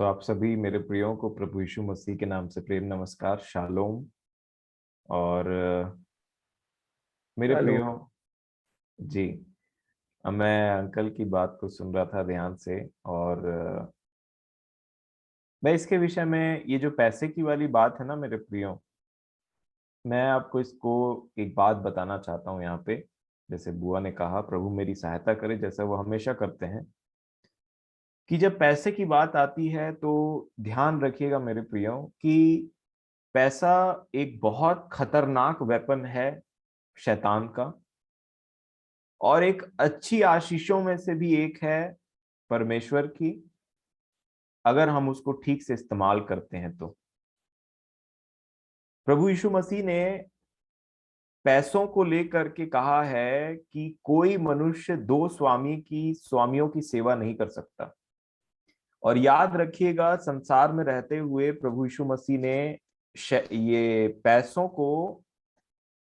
तो आप सभी मेरे प्रियो को प्रभु यीशु मसीह के नाम से प्रेम नमस्कार, शालोम। और मेरे हेलो। प्रियो जी, मैं अंकल की बात को सुन रहा था ध्यान से। और मैं इसके विषय में, ये जो पैसे की वाली बात है ना मेरे प्रियो, मैं आपको इसको एक बात बताना चाहता हूँ यहाँ पे। जैसे बुआ ने कहा, प्रभु मेरी सहायता करे, जैसा वो हमेशा करते हैं, कि जब पैसे की बात आती है तो ध्यान रखिएगा मेरे प्रियो कि पैसा एक बहुत खतरनाक वेपन है शैतान का, और एक अच्छी आशीषों में से भी एक है परमेश्वर की, अगर हम उसको ठीक से इस्तेमाल करते हैं तो। प्रभु यीशु मसीह ने पैसों को लेकर के कहा है कि कोई मनुष्य दो स्वामियों की सेवा नहीं कर सकता। और याद रखिएगा, संसार में रहते हुए प्रभु यीशु मसीह ने ये पैसों को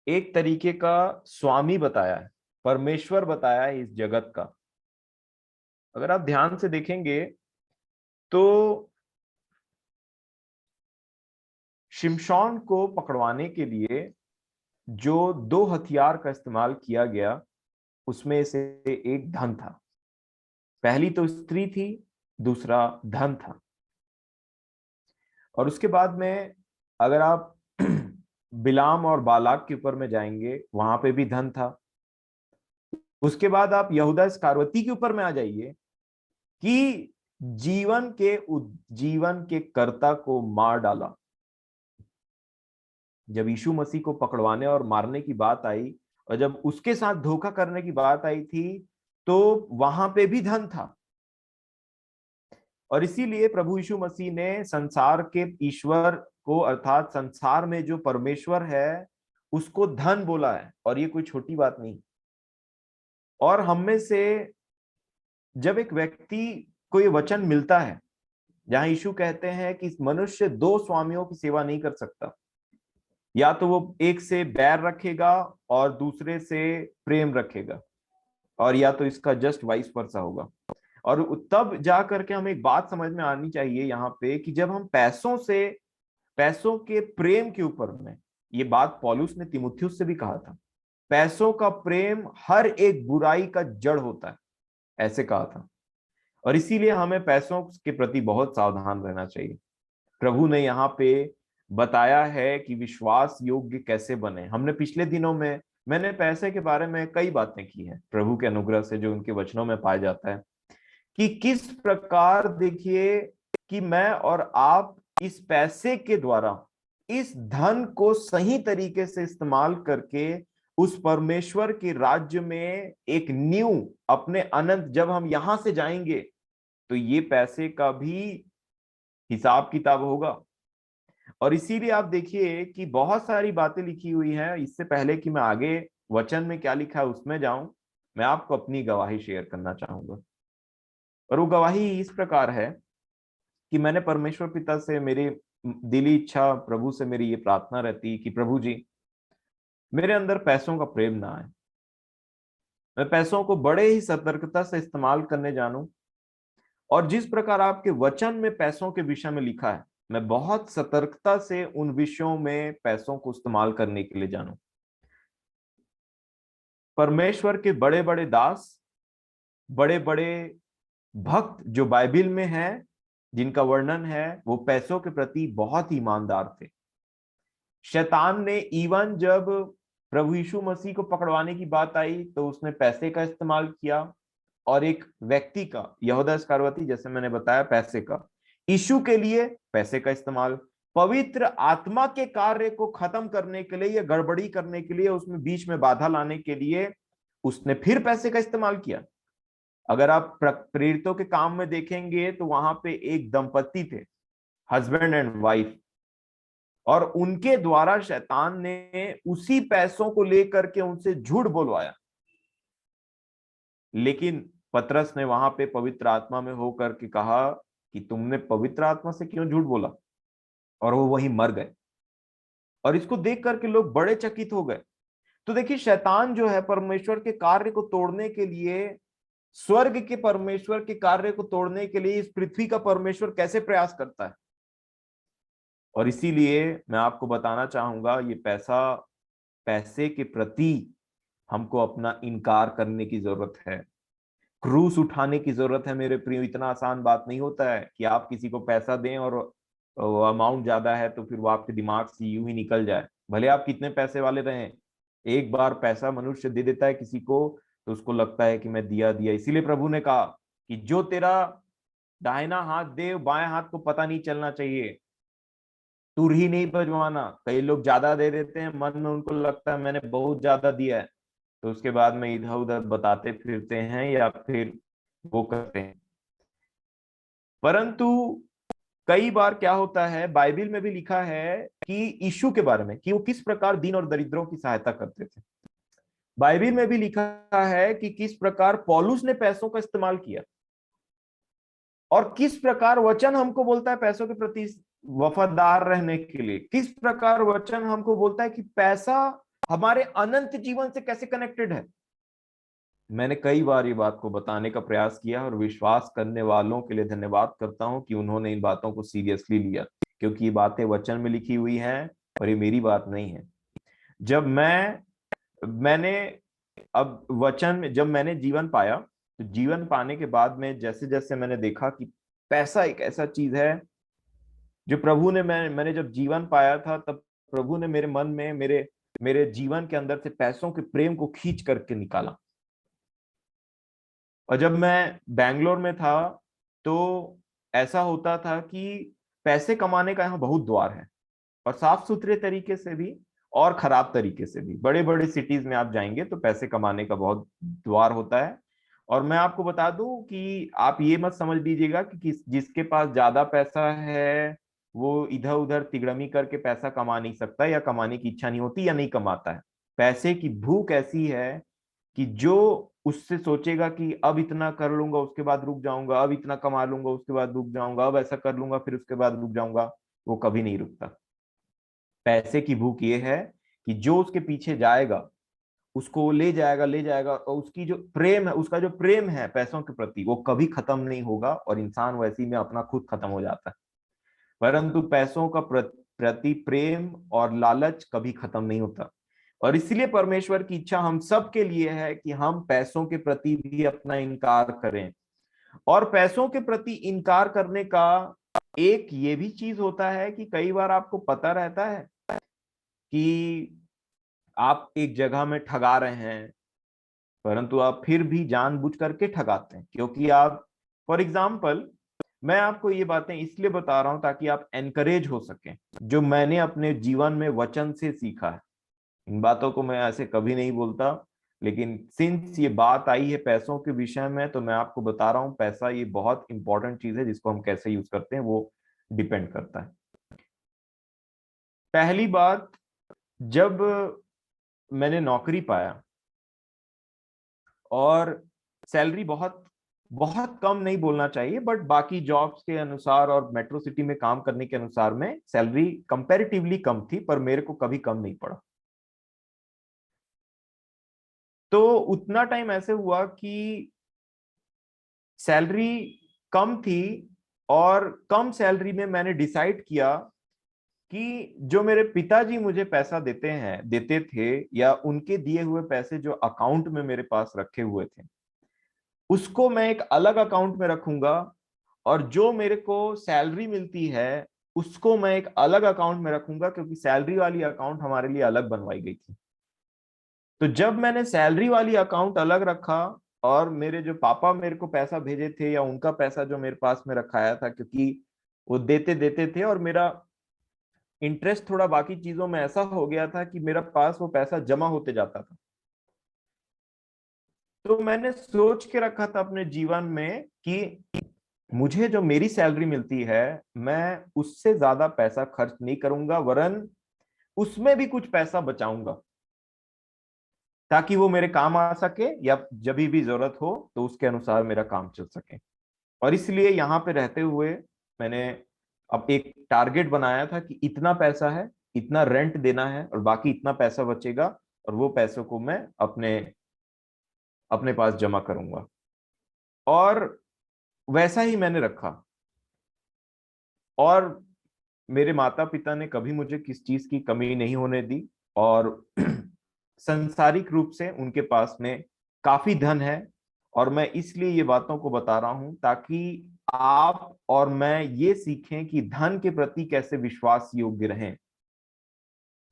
एक तरीके का स्वामी बताया है, परमेश्वर बताया है इस जगत का। अगर आप ध्यान से देखेंगे तो शिमशोन को पकड़वाने के लिए जो दो हथियार का इस्तेमाल किया गया, उसमें से एक धन था। पहली तो स्त्री थी, दूसरा धन था। और उसके बाद में अगर आप बिलाम और बालाक के ऊपर में जाएंगे, वहां पे भी धन था। उसके बाद आप यहूदा इस्करियोती के ऊपर में आ जाइए कि जीवन के कर्ता को मार डाला। जब यीशु मसीह को पकड़वाने और मारने की बात आई, और जब उसके साथ धोखा करने की बात आई थी, तो वहां पे भी धन था। और इसीलिए प्रभु यीशु मसीह ने संसार के ईश्वर को, अर्थात संसार में जो परमेश्वर है, उसको धन बोला है। और ये कोई छोटी बात नहीं। और हम में से जब एक व्यक्ति को ये वचन मिलता है जहां यीशु कहते हैं कि मनुष्य दो स्वामियों की सेवा नहीं कर सकता, या तो वो एक से बैर रखेगा और दूसरे से प्रेम रखेगा, और या तो इसका जस्ट वाइस वर्सा होगा। और तब जा करके हमें एक बात समझ में आनी चाहिए यहाँ पे कि जब हम पैसों के प्रेम के ऊपर में, ये बात पौलुस ने तीमुथियुस से भी कहा था, पैसों का प्रेम हर एक बुराई का जड़ होता है, ऐसे कहा था। और इसीलिए हमें पैसों के प्रति बहुत सावधान रहना चाहिए। प्रभु ने यहाँ पे बताया है कि विश्वास योग्य कैसे बने। हमने पिछले दिनों में, मैंने पैसे के बारे में कई बातें की हैं, प्रभु के अनुग्रह से जो उनके वचनों में पाया जाता है, कि किस प्रकार, देखिए, कि मैं और आप इस पैसे के द्वारा इस धन को सही तरीके से इस्तेमाल करके उस परमेश्वर के राज्य में एक न्यू, अपने अनंत, जब हम यहां से जाएंगे तो ये पैसे का भी हिसाब किताब होगा। और इसीलिए आप देखिए कि बहुत सारी बातें लिखी हुई हैं। इससे पहले कि मैं आगे वचन में क्या लिखा है उसमें जाऊं, मैं आपको अपनी गवाही शेयर करना चाहूंगा। और वो गवाही इस प्रकार है कि मैंने परमेश्वर पिता से, मेरी दिली इच्छा, प्रभु से मेरी ये प्रार्थना रहती कि प्रभु जी, मेरे अंदर पैसों का प्रेम ना आए। मैं पैसों को बड़े ही सतर्कता से इस्तेमाल करने जानूं। और जिस प्रकार आपके वचन में पैसों के विषय में लिखा है, मैं बहुत सतर्कता से उन विषयों में पैसों को इस्तेमाल करने के लिए जानूं। परमेश्वर के बड़े बड़े दास, बड़े बड़े भक्त जो बाइबिल में हैं, जिनका वर्णन है, वो पैसों के प्रति बहुत ही ईमानदार थे। शैतान ने इवन जब प्रभु यीशु मसीह को पकड़वाने की बात आई तो उसने पैसे का इस्तेमाल किया, और एक व्यक्ति का, यहूदा इस्करियोती, जैसे मैंने बताया, पैसे का, यीशु के लिए पैसे का इस्तेमाल, पवित्र आत्मा के कार्य को खत्म करने के लिए या गड़बड़ी करने के लिए, उसमें बीच में बाधा लाने के लिए उसने फिर पैसे का इस्तेमाल किया। अगर आप प्रेरितों के काम में देखेंगे तो वहां पे एक दंपति थे, हस्बैंड एंड वाइफ, और उनके द्वारा शैतान ने उसी पैसों को लेकर के उनसे झूठ बोलवाया। लेकिन पतरस ने वहां पे पवित्र आत्मा में होकर के कहा कि तुमने पवित्र आत्मा से क्यों झूठ बोला, और वो वहीं मर गए। और इसको देख करके लोग बड़े चकित हो गए। तो देखिए, शैतान जो है परमेश्वर के कार्य को तोड़ने के लिए स्वर्ग के परमेश्वर के कार्य को तोड़ने के लिए इस पृथ्वी का परमेश्वर कैसे प्रयास करता है। और इसीलिए मैं आपको बताना चाहूंगा, ये पैसे के प्रति हमको अपना इनकार करने की जरूरत है, क्रूस उठाने की जरूरत है मेरे प्रियो। इतना आसान बात नहीं होता है कि आप किसी को पैसा दें और अमाउंट ज्यादा है तो फिर वो आपके दिमाग से यूं ही निकल जाए, भले आप कितने पैसे वाले रहें। एक बार पैसा मनुष्य दे देता है किसी को तो उसको लगता है कि मैं दिया दिया। इसीलिए प्रभु ने कहा कि जो तेरा दाहिना हाथ दे बाएं हाथ को पता नहीं चलना चाहिए, तुर ही नहीं बजवाना। कई लोग ज्यादा दे देते हैं, मन में उनको लगता है मैंने बहुत ज्यादा दिया है, तो उसके बाद में इधर उधर बताते फिरते हैं या फिर वो करते हैं। परंतु कई बार क्या होता है, बाइबल में भी लिखा है कि यीशु के बारे में कि वो किस प्रकार दीन और दरिद्रों की सहायता करते थे। बाइबल में भी लिखा है कि किस प्रकार पौलुस ने पैसों का इस्तेमाल किया, और किस प्रकार वचन हमको बोलता है पैसों के प्रति वफादार रहने के लिए। किस प्रकार वचन हमको बोलता है कि पैसा हमारे अनंत जीवन से कैसे कनेक्टेड है। मैंने कई बार ये बात को बताने का प्रयास किया और विश्वास करने वालों के लिए धन्यवाद करता हूं कि उन्होंने इन बातों को सीरियसली लिया, क्योंकि ये बातें वचन में लिखी हुई हैं और ये मेरी बात नहीं है। जब मैंने अब वचन में जब मैंने जीवन पाया, तो जीवन पाने के बाद में जैसे जैसे मैंने देखा कि पैसा एक ऐसा चीज है जो प्रभु ने मैंने जब जीवन पाया था तब प्रभु ने मेरे मन में मेरे मेरे जीवन के अंदर से पैसों के प्रेम को खींच करके निकाला। और जब मैं बैंगलोर में था तो ऐसा होता था कि पैसे कमाने का यहाँ बहुत द्वार है, और साफ सुथरे तरीके से भी और खराब तरीके से भी। बड़े बड़े सिटीज में आप जाएंगे तो पैसे कमाने का बहुत द्वार होता है। और मैं आपको बता दूं कि आप ये मत समझ लीजिएगा कि जिसके पास ज्यादा पैसा है वो इधर उधर तिगड़मी करके पैसा कमा नहीं सकता, या कमाने की इच्छा नहीं होती, या नहीं कमाता है। पैसे की भूख ऐसी है कि जो उससे सोचेगा कि अब इतना कर लूंगा उसके बाद रुक जाऊंगा, अब इतना कमा लूंगा उसके बाद रुक जाऊंगा, अब ऐसा कर लूंगा फिर उसके बाद रुक जाऊंगा, वो कभी नहीं रुकता। पैसे की भूख ये है कि जो उसके पीछे जाएगा उसको वो ले जाएगा, और उसकी जो प्रेम है, उसका जो प्रेम है पैसों के प्रति वो कभी खत्म नहीं होगा, और इंसान वैसी में अपना खुद खत्म हो जाता है। परंतु पैसों का प्रति प्रेम और लालच कभी खत्म नहीं होता। और इसलिए परमेश्वर की इच्छा हम सब के लिए है कि हम पैसों के प्रति भी अपना इनकार करें। और पैसों के प्रति इनकार करने का एक ये भी चीज होता है कि कई बार आपको पता रहता है कि आप एक जगह में ठगा रहे हैं, परंतु आप फिर भी जानबूझ करके ठगाते हैं, क्योंकि आप, फॉर एग्जाम्पल, मैं आपको ये बातें इसलिए बता रहा हूं ताकि आप एनकरेज हो सकें, जो मैंने अपने जीवन में वचन से सीखा है। इन बातों को मैं ऐसे कभी नहीं बोलता, लेकिन सिंस ये बात आई है पैसों के विषय में तो मैं आपको बता रहा हूं, पैसा ये बहुत इंपॉर्टेंट चीज है, जिसको हम कैसे यूज करते हैं वो डिपेंड करता है। पहली बात, जब मैंने नौकरी पाया और सैलरी बहुत बहुत कम नहीं बोलना चाहिए, बट बाकी जॉब्स के अनुसार और मेट्रो सिटी में काम करने के अनुसार में सैलरी कंपैरेटिवली कम थी, पर मेरे को कभी कम नहीं पड़ा। तो उतना टाइम ऐसे हुआ कि सैलरी कम थी, और कम सैलरी में मैंने डिसाइड किया कि जो मेरे पिताजी मुझे पैसा देते थे, या उनके दिए हुए पैसे जो अकाउंट में मेरे पास रखे हुए थे, उसको मैं एक अलग अकाउंट में रखूंगा, और जो मेरे को सैलरी मिलती है उसको मैं एक अलग अकाउंट में रखूंगा, क्योंकि सैलरी वाली अकाउंट हमारे लिए अलग बनवाई गई थी। तो जब मैंने सैलरी वाली अकाउंट अलग रखा, और मेरे जो पापा मेरे को पैसा भेजे थे या उनका पैसा जो मेरे पास में रखाया था, क्योंकि वो देते देते थे और मेरा इंटरेस्ट थोड़ा बाकी चीजों में ऐसा हो गया था कि मेरा पास वो पैसा जमा होते जाता था। तो मैंने सोच के रखा था अपने जीवन में कि मुझे जो मेरी सैलरी मिलती है मैं उससे ज्यादा पैसा खर्च नहीं करूंगा, वरन उसमें भी कुछ पैसा बचाऊंगा, ताकि वो मेरे काम आ सके, या जब भी जरूरत हो तो उसके अनुसार मेरा काम चल सके। और इसलिए यहाँ पे रहते हुए मैंने अब एक टारगेट बनाया था कि इतना पैसा है, इतना रेंट देना है, और बाकी इतना पैसा बचेगा, और वो पैसों को मैं अपने अपने पास जमा करूंगा। और वैसा ही मैंने रखा। और मेरे माता पिता ने कभी मुझे किस चीज की कमी नहीं होने दी, और संसारिक रूप से उनके पास में काफी धन है। और मैं इसलिए ये बातों को बता रहा हूं ताकि आप और मैं ये सीखें कि धन के प्रति कैसे विश्वास योग्य रहें।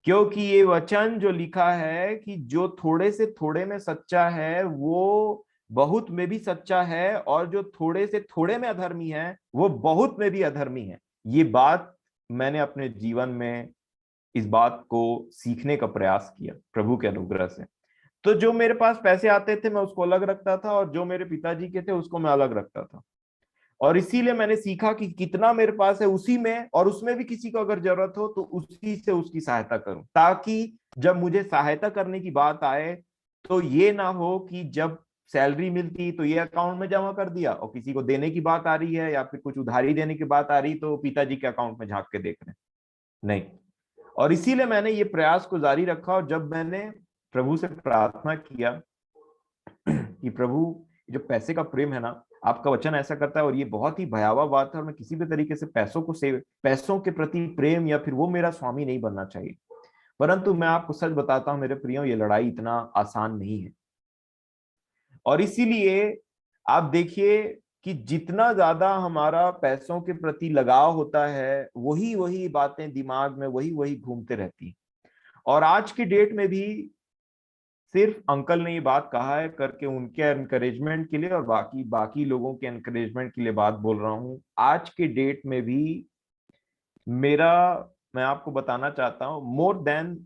क्योंकि ये वचन जो लिखा है कि जो थोड़े से थोड़े में सच्चा है वो बहुत में भी सच्चा है, और जो थोड़े से थोड़े में अधर्मी है वो बहुत में भी अधर्मी है। ये बात मैंने अपने जीवन में इस बात को सीखने का प्रयास किया प्रभु के अनुग्रह से। तो जो मेरे पास पैसे आते थे मैं उसको अलग रखता था, और जो मेरे पिताजी के थे उसको मैं अलग रखता था। और इसीलिए मैंने सीखा कि कितना मेरे पास है उसी में, और उसमें भी किसी को अगर जरूरत हो तो उसी से उसकी सहायता करूं, ताकि जब मुझे सहायता करने की बात आए तो ये ना हो कि जब सैलरी मिलती तो ये अकाउंट में जमा कर दिया, और किसी को देने की बात आ रही है या फिर कुछ उधारी देने की बात आ रही तो पिताजी के अकाउंट में झांक के देख रहे हैं। नहीं। और इसीलिए मैंने ये प्रयास को जारी रखा, और जब मैंने प्रभु से प्रार्थना किया कि प्रभु जो पैसे का प्रेम है ना, आपका वचन ऐसा करता है और ये बहुत ही भयावह बात है, और मैं किसी भी तरीके से पैसों के प्रति प्रेम या फिर वो मेरा स्वामी नहीं बनना चाहिए। परंतु मैं आपको सच बताता हूं मेरे प्रियो, ये लड़ाई इतना आसान नहीं है। और इसीलिए आप देखिए कि जितना ज्यादा हमारा पैसों के प्रति लगाव होता है वही वही बातें दिमाग में वही वही घूमते रहती हैं। और आज की डेट में भी सिर्फ अंकल ने ये बात कहा है करके उनके एनकरेजमेंट के लिए और बाकी बाकी लोगों के एनकरेजमेंट के लिए बात बोल रहा हूं, आज के डेट में भी मेरा, मैं आपको बताना चाहता हूं, मोर देन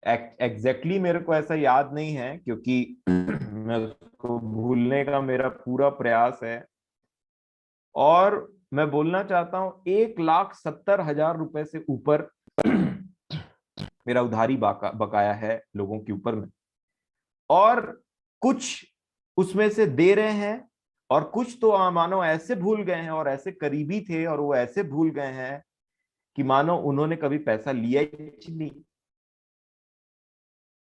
एग्जैक्टली मेरे को ऐसा याद नहीं है क्योंकि मैं उसको भूलने का मेरा पूरा प्रयास है। और मैं बोलना चाहता हूं 1,70,000 रुपए से ऊपर मेरा उधारी बकाया है लोगों के ऊपर में। और कुछ उसमें से दे रहे हैं, और कुछ तो मानो ऐसे भूल गए हैं और ऐसे करीबी थे और वो ऐसे भूल गए हैं कि मानो उन्होंने कभी पैसा लिया ही नहीं।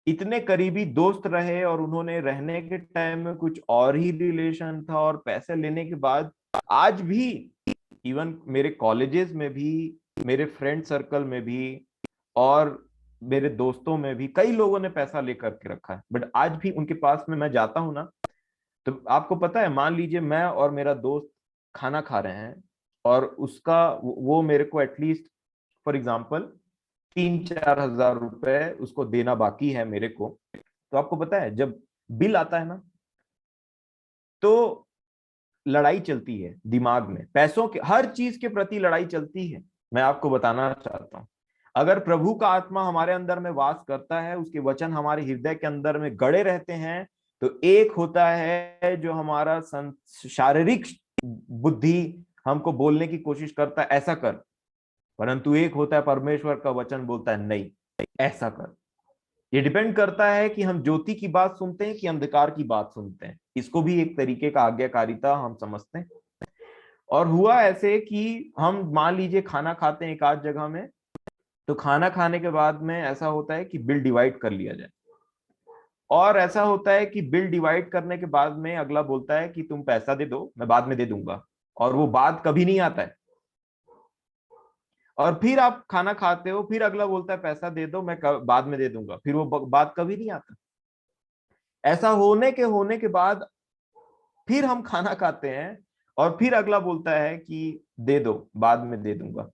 इतने करीबी दोस्त रहे और उन्होंने रहने के टाइम में कुछ और ही रिलेशन था, और पैसे लेने के बाद आज भी इवन मेरे कॉलेजेस में भी, मेरे फ्रेंड सर्कल में भी, और मेरे दोस्तों में भी कई लोगों ने पैसा लेकर के रखा है। बट आज भी उनके पास में मैं जाता हूं ना, तो आपको पता है, मान लीजिए मैं और मेरा दोस्त खाना खा रहे हैं, और उसका वो मेरे को एटलीस्ट फॉर एग्जाम्पल 3-4 हजार रुपए उसको देना बाकी है मेरे को। तो आपको पता है जब बिल आता है ना, तो लड़ाई चलती है दिमाग में, पैसों के हर चीज के प्रति लड़ाई चलती है। मैं आपको बताना चाहता हूं, अगर प्रभु का आत्मा हमारे अंदर में वास करता है, उसके वचन हमारे हृदय के अंदर में गड़े रहते हैं, तो एक होता है जो हमारा शारीरिक बुद्धि हमको बोलने की कोशिश करता है ऐसा कर, परंतु एक होता है परमेश्वर का वचन बोलता है नहीं, ऐसा कर। ये डिपेंड करता है कि हम ज्योति की बात सुनते हैं कि अंधकार की बात सुनते हैं। इसको भी एक तरीके का आज्ञाकारिता हम समझते हैं। और हुआ ऐसे कि हम मान लीजिए खाना खाते हैं एक आध जगह में, तो खाना खाने के बाद में ऐसा होता है कि बिल डिवाइड कर लिया जाए। और ऐसा होता है कि बिल डिवाइड करने के बाद में अगला बोलता है कि तुम पैसा दे दो मैं बाद में दे दूंगा, और वो बात कभी नहीं आता है। और फिर आप खाना खाते हो, फिर अगला बोलता है पैसा दे दो मैं बाद में दे दूंगा, फिर वो बात कभी नहीं आता। ऐसा होने के बाद फिर हम खाना खाते हैं, और फिर अगला बोलता है कि दे दो बाद में दे दूंगा।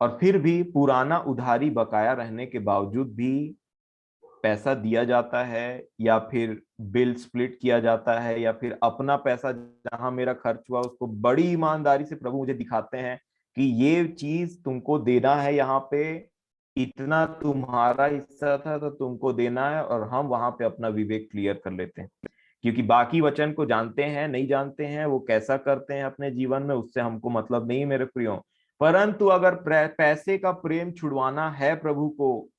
और फिर भी पुराना उधारी बकाया रहने के बावजूद भी पैसा दिया जाता है, या फिर बिल स्प्लिट किया जाता है, या फिर अपना पैसा जहां मेरा खर्च हुआ उसको बड़ी ईमानदारी से प्रभु मुझे दिखाते हैं कि ये चीज तुमको देना है, यहाँ पे इतना तुम्हारा हिस्सा था तो तुमको देना है। और हम वहां पे अपना विवेक क्लियर कर लेते हैं, क्योंकि बाकी वचन को जानते हैं नहीं जानते हैं, वो कैसा करते हैं अपने जीवन में उससे हमको मतलब नहीं मेरे प्रियो। परंतु अगर पैसे का प्रेम छुड़वाना है प्रभु को,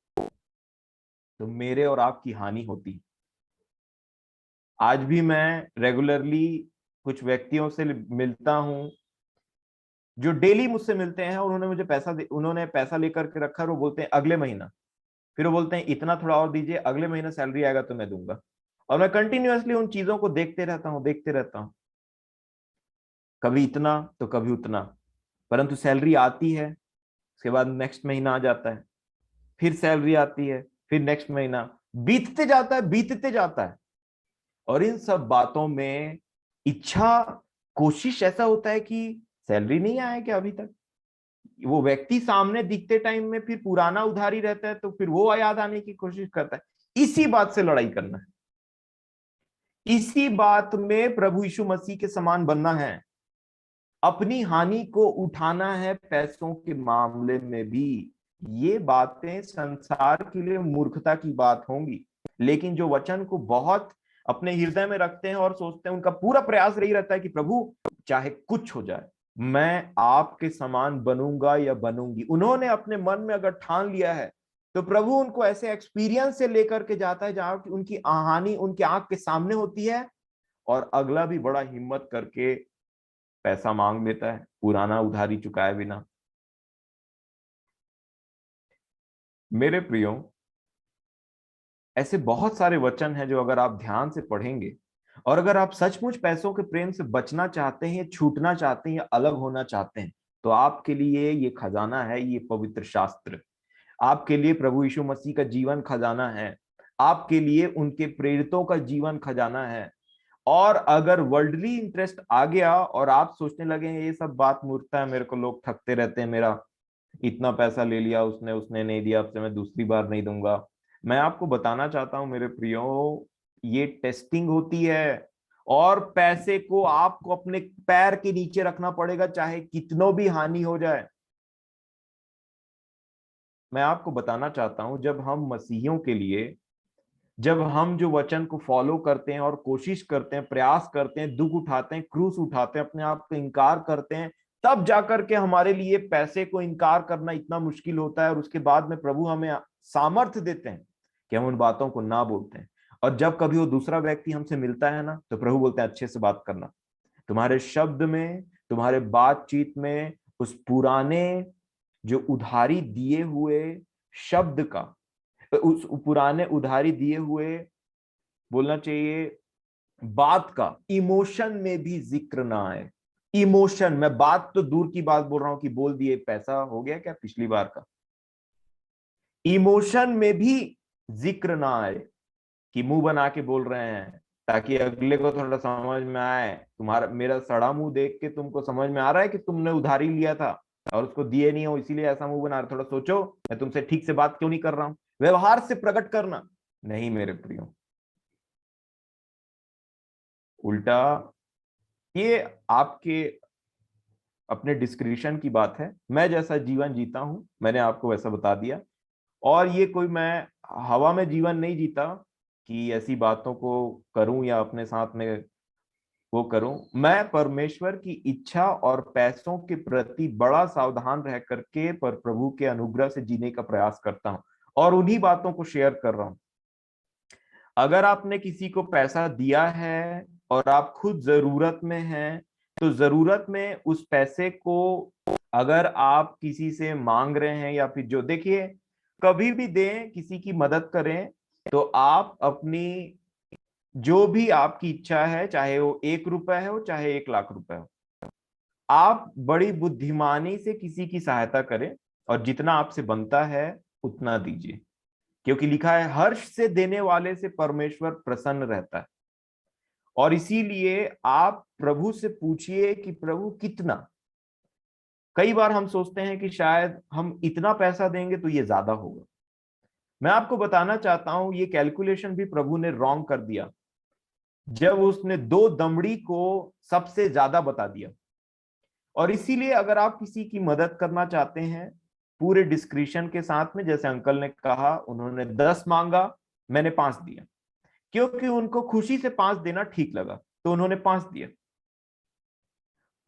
तो मेरे और आपकी हानि होती। आज भी मैं रेगुलरली कुछ व्यक्तियों से मिलता हूं जो डेली मुझसे मिलते हैं, और उन्होंने पैसा लेकर के रखा है, और वो बोलते हैं अगले महीना। फिर वो बोलते हैं इतना थोड़ा और दीजिए, अगले महीने सैलरी आएगा तो मैं दूंगा। और मैं कंटिन्यूअसली उन चीजों को देखते रहता हूँ, कभी इतना तो कभी उतना। परंतु सैलरी आती है, उसके बाद नेक्स्ट महीना आ जाता है, फिर सैलरी आती है, फिर नेक्स्ट महीना, बीतते जाता है। और इन सब बातों में इच्छा, कोशिश ऐसा होता है कि सैलरी नहीं आया क्या अभी तक। वो व्यक्ति सामने दिखते टाइम में फिर पुराना उधारी रहता है, तो फिर वो याद आने की कोशिश करता है। इसी बात से लड़ाई करना है, इसी बात में प्रभु यीशु मसीह के समान बनना है, अपनी हानि को उठाना है पैसों के मामले में भी। ये बातें संसार के लिए मूर्खता की बात होंगी, लेकिन जो वचन को बहुत अपने हृदय में रखते हैं और सोचते हैं, उनका पूरा प्रयास यही रहता है कि प्रभु चाहे कुछ हो जाए, मैं आपके समान बनूंगा या बनूंगी। उन्होंने अपने मन में अगर ठान लिया है, तो प्रभु उनको ऐसे एक्सपीरियंस से लेकर के जाता है जहां उनकी हानि उनके आंख के सामने होती है, और अगला भी बड़ा हिम्मत करके पैसा मांग लेता है पुराना उधारी चुकाए बिना। मेरे प्रियो, ऐसे बहुत सारे वचन हैं जो अगर आप ध्यान से पढ़ेंगे, और अगर आप सचमुच पैसों के प्रेम से बचना चाहते हैं, छूटना चाहते हैं या अलग होना चाहते हैं, तो आपके लिए ये खजाना है, ये पवित्र शास्त्र आपके लिए प्रभु यीशु मसीह का जीवन खजाना है, आपके लिए उनके प्रेरितों का जीवन खजाना है। और अगर वर्ल्डली इंटरेस्ट आ गया और आप सोचने लगे ये सब बात मूर्खता है, मेरे को लोग ठगते रहते हैं, मेरा इतना पैसा ले लिया उसने, उसने नहीं दिया, अब से मैं दूसरी बार नहीं दूंगा। मैं आपको बताना चाहता हूं मेरे प्रियो, ये टेस्टिंग होती है, और पैसे को आपको अपने पैर के नीचे रखना पड़ेगा, चाहे कितनों भी हानि हो जाए। मैं आपको बताना चाहता हूं, जब हम मसीहियों के लिए, जब हम जो वचन को फॉलो करते हैं और कोशिश करते हैं, प्रयास करते हैं, दुख उठाते हैं, क्रूस उठाते हैं, अपने आप को इनकार करते हैं, तब जाकर के हमारे लिए पैसे को इनकार करना इतना मुश्किल होता है। और उसके बाद में प्रभु हमें सामर्थ्य देते हैं कि हम उन बातों को ना बोलते हैं। और जब कभी वो दूसरा व्यक्ति हमसे मिलता है ना, तो प्रभु बोलते हैं अच्छे से बात करना, तुम्हारे शब्द में, तुम्हारे बातचीत में उस पुराने जो उधारी दिए हुए शब्द का, उस पुराने उधारी दिए हुए, बोलना चाहिए बात का, इमोशन में भी जिक्र ना आए। इमोशन, मैं बात तो दूर की बात बोल रहा हूं कि बोल दिए, पैसा हो गया क्या पिछली बार का। इमोशन में भी जिक्र ना आए कि मुंह बना के बोल रहे हैं, ताकि अगले को थोड़ा समझ में आए, तुम्हारा मेरा सड़ा मुंह देख के तुमको समझ में आ रहा है कि तुमने उधारी लिया था और उसको दिए नहीं हो, इसीलिए ऐसा मुंह बना रहे। थोड़ा सोचो, मैं तुमसे ठीक से बात क्यों नहीं कर रहा हूं। व्यवहार से प्रकट करना नहीं मेरे प्रियो, उल्टा ये आपके अपने डिस्क्रिप्शन की बात है। मैं जैसा जीवन जीता हूं मैंने आपको वैसा बता दिया, और ये कोई मैं हवा में जीवन नहीं जीता कि ऐसी बातों को करूं या अपने साथ में वो करूं। मैं परमेश्वर की इच्छा और पैसों के प्रति बड़ा सावधान रह करके पर प्रभु के अनुग्रह से जीने का प्रयास करता हूं, और उन्हीं बातों को शेयर कर रहा हूं। अगर आपने किसी को पैसा दिया है और आप खुद जरूरत में हैं, तो जरूरत में उस पैसे को अगर आप किसी से मांग रहे हैं, या फिर जो, देखिए कभी भी दें, किसी की मदद करें, तो आप अपनी जो भी आपकी इच्छा है, चाहे वो 1 रुपए हो चाहे 1 लाख रुपए हो, आप बड़ी बुद्धिमानी से किसी की सहायता करें, और जितना आपसे बनता है उतना दीजिए। क्योंकि लिखा है हर्ष से देने वाले से परमेश्वर प्रसन्न रहता है। और इसीलिए आप प्रभु से पूछिए कि प्रभु कितना। कई बार हम सोचते हैं कि शायद हम इतना पैसा देंगे तो ये ज्यादा होगा। मैं आपको बताना चाहता हूं, ये कैलकुलेशन भी प्रभु ने रॉन्ग कर दिया जब उसने 2 दमड़ी को सबसे ज्यादा बता दिया। और इसीलिए अगर आप किसी की मदद करना चाहते हैं पूरे डिस्क्रिप्शन के साथ में, जैसे अंकल ने कहा, उन्होंने 10 मांगा, मैंने 5 दिया, क्योंकि उनको खुशी से 5 देना ठीक लगा, तो उन्होंने 5 दिया।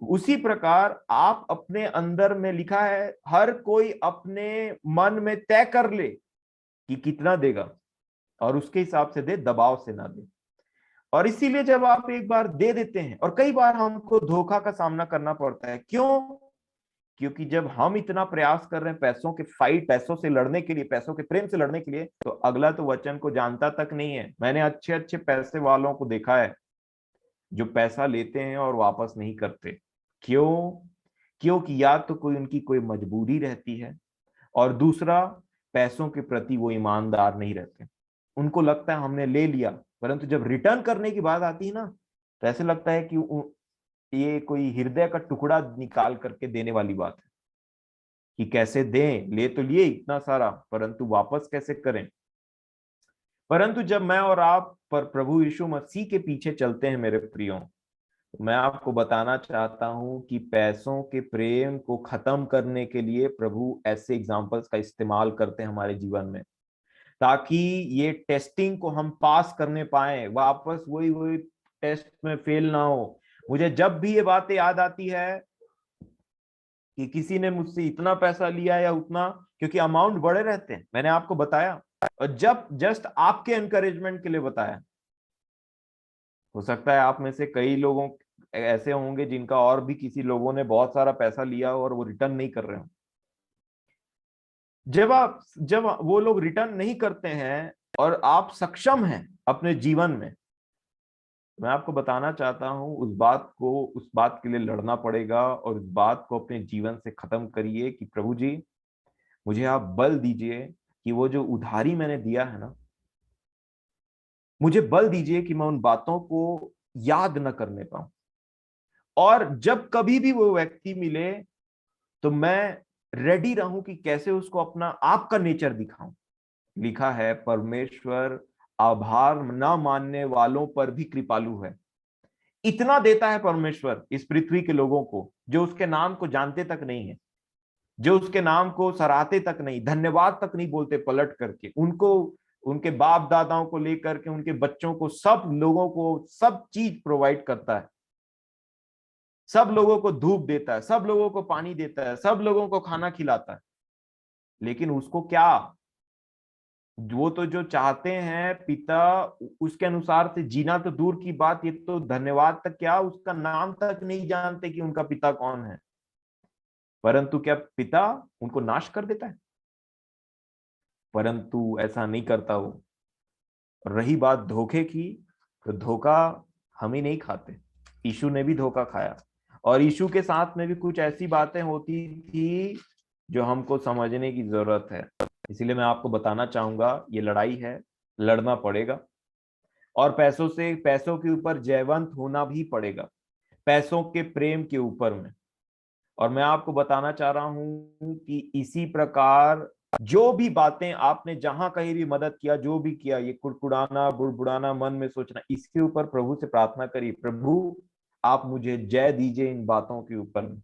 उसी प्रकार आप अपने अंदर में, लिखा है हर कोई अपने मन में तय कर ले कि कितना देगा, और उसके हिसाब से दे, दबाव से ना दे। और इसीलिए जब आप एक बार दे देते हैं, और कई बार हमको धोखा का सामना करना पड़ता है, क्यों? क्योंकि जब हम इतना प्रयास कर रहे हैं पैसों के फाइट, पैसों से लड़ने के लिए, पैसों के प्रेम से लड़ने के लिए, तो अगला तो वचन को जानता तक नहीं है। मैंने अच्छे अच्छे पैसे वालों को देखा है जो पैसा लेते हैं और वापस नहीं करते। क्यों? क्योंकि या तो कोई उनकी कोई मजबूरी रहती है, और दूसरा पैसों के प्रति वो ईमानदार नहीं रहते। उनको लगता है हमने ले लिया, परंतु जब रिटर्न करने की बात आती है ना, तो ऐसे लगता है कि ये कोई हृदय का टुकड़ा निकाल करके देने वाली बात है कि कैसे दें, ले तो लिए इतना सारा, परंतु वापस कैसे करें। परंतु जब मैं और आप पर प्रभु यीशु मसीह के पीछे चलते हैं मेरे प्रियो, तो मैं आपको बताना चाहता हूं कि पैसों के प्रेम को खत्म करने के लिए प्रभु ऐसे एग्जाम्पल्स का इस्तेमाल करते हैं हमारे जीवन में, ताकि ये टेस्टिंग को हम पास करने पाए, वापस वही वही टेस्ट में फेल ना हो। मुझे जब भी ये बातें याद आती है कि किसी ने मुझसे इतना पैसा लिया या उतना, क्योंकि अमाउंट बड़े रहते हैं, मैंने आपको बताया, और जब जस्ट आपके एनकरेजमेंट के लिए बताया। हो सकता है आप में से कई लोगों ऐसे होंगे जिनका और भी किसी लोगों ने बहुत सारा पैसा लिया हो और वो रिटर्न नहीं कर रहे हो। जब वो लोग रिटर्न नहीं करते हैं और आप सक्षम हैं अपने जीवन में, मैं आपको बताना चाहता हूं उस बात के लिए लड़ना पड़ेगा, और उस बात को अपने जीवन से खत्म करिए कि प्रभु जी मुझे आप बल दीजिए कि वो जो उधारी मैंने दिया है ना, मुझे बल दीजिए कि मैं उन बातों को याद न करने पाऊं, और जब कभी भी वो व्यक्ति मिले तो मैं रेडी रहूं कि कैसे उसको अपना आपका नेचर दिखाऊं। लिखा है परमेश्वर आभार ना मानने वालों पर भी कृपालु है। इतना देता है परमेश्वर इस पृथ्वी के लोगों को जो उसके नाम को जानते तक नहीं है, जो उसके नाम को सराहते तक नहीं, धन्यवाद तक नहीं बोलते पलट करके, उनको उनके बाप दादाओं को लेकर के उनके बच्चों को, सब लोगों को सब चीज प्रोवाइड करता है, सब लोगों को धूप देता है, सब लोगों को पानी देता है, सब लोगों को खाना खिलाता है। लेकिन उसको क्या, वो तो जो चाहते हैं पिता उसके अनुसार से जीना तो दूर की बात, ये तो धन्यवाद तक क्या, उसका नाम तक नहीं जानते कि उनका पिता कौन है। परंतु क्या पिता उनको नाश कर देता है? परंतु ऐसा नहीं करता वो। रही बात धोखे की, तो धोखा हम ही नहीं खाते, यीशु ने भी धोखा खाया, और यीशु के साथ में भी कुछ ऐसी बातें होती थी जो हमको समझने की जरूरत है। इसीलिए मैं आपको बताना चाहूंगा ये लड़ाई है, लड़ना पड़ेगा, और पैसों के ऊपर जयवंत होना भी पड़ेगा, पैसों के प्रेम के ऊपर में। और मैं आपको बताना चाह रहा हूं कि इसी प्रकार जो भी बातें आपने जहां कहीं भी मदद किया, जो भी किया, ये कुड़कुड़ाना बुड़बुड़ाना मन में सोचना, इसके ऊपर प्रभु से प्रार्थना करिए, प्रभु आप मुझे जय दीजिए इन बातों के ऊपर।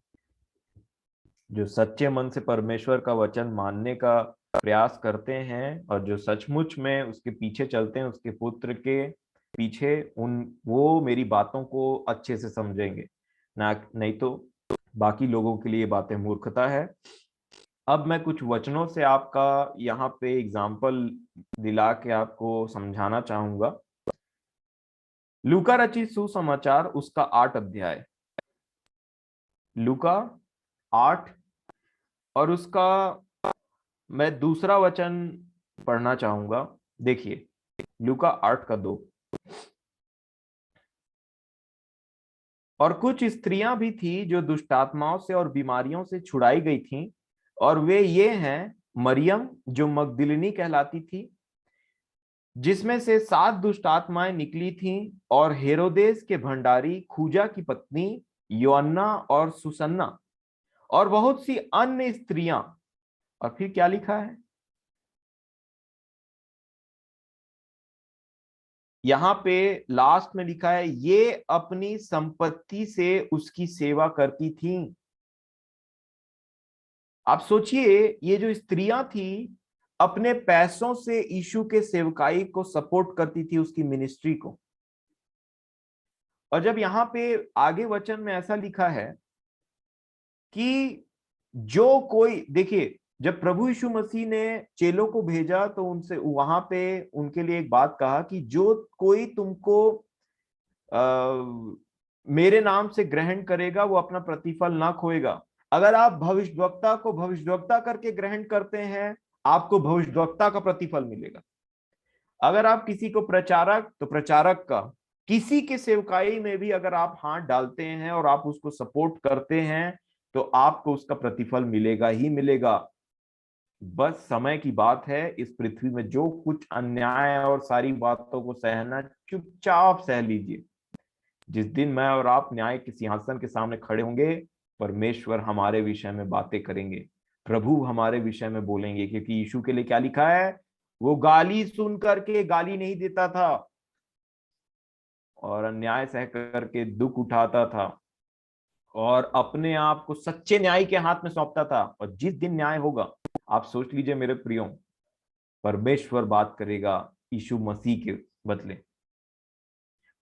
जो सच्चे मन से परमेश्वर का वचन मानने का प्रयास करते हैं और जो सचमुच में उसके पीछे चलते हैं, उसके पुत्र के पीछे, उन वो मेरी बातों को अच्छे से समझेंगे ना, नहीं तो बाकी लोगों के लिए बातें मूर्खता है। अब मैं कुछ वचनों से आपका यहाँ पे एग्जाम्पल दिला के आपको समझाना चाहूंगा। लूका रचित सुसमाचार उसका 8 अध्याय, लूका 8, और उसका मैं दूसरा वचन पढ़ना चाहूंगा। देखिए लूका 8 का 2। और कुछ स्त्रियां भी थी जो दुष्टात्माओं से और बीमारियों से छुड़ाई गई थीं, और वे ये हैं मरियम जो मगदलिनी कहलाती थी, जिसमें से 7 दुष्ट आत्माएं निकली थीं, और हेरोदेस के भंडारी खूजा की पत्नी योअन्ना और सुसन्ना, और बहुत सी अन्य स्त्रियां। और फिर क्या लिखा है, यहाँ पे लास्ट में लिखा है ये अपनी संपत्ति से उसकी सेवा करती थीं। आप सोचिए, ये जो स्त्रियां थी अपने पैसों से यीशु के सेवकाई को सपोर्ट करती थी, उसकी मिनिस्ट्री को। और जब यहाँ पे आगे वचन में ऐसा लिखा है कि जो कोई, देखिए जब प्रभु यीशु मसीह ने चेलों को भेजा तो उनसे वहां पे उनके लिए एक बात कहा कि जो कोई तुमको मेरे नाम से ग्रहण करेगा वो अपना प्रतिफल ना खोएगा। अगर आप भविष्यद्वक्ता को भविष्यद्वक्ता करके ग्रहण करते हैं, आपको भविष्यद्वक्ता का प्रतिफल मिलेगा। अगर आप किसी को प्रचारक, तो प्रचारक का। किसी के सेवकाई में भी अगर आप हाथ डालते हैं और आप उसको सपोर्ट करते हैं, तो आपको उसका प्रतिफल मिलेगा ही मिलेगा। बस समय की बात है। इस पृथ्वी में जो कुछ अन्याय और सारी बातों को सहना, चुपचाप सह लीजिए। जिस दिन मैं और आप न्याय के सिंहासन के सामने खड़े होंगे, परमेश्वर हमारे विषय में बातें करेंगे, प्रभु हमारे विषय में बोलेंगे। क्योंकि यीशु के लिए क्या लिखा है? वो गाली सुन करके गाली नहीं देता था और अन्याय सह करके दुख उठाता था और अपने आप को सच्चे न्याय के हाथ में सौंपता था। और जिस दिन न्याय होगा, आप सोच लीजिए मेरे प्रियो, परमेश्वर बात करेगा यीशु मसीह के बदले।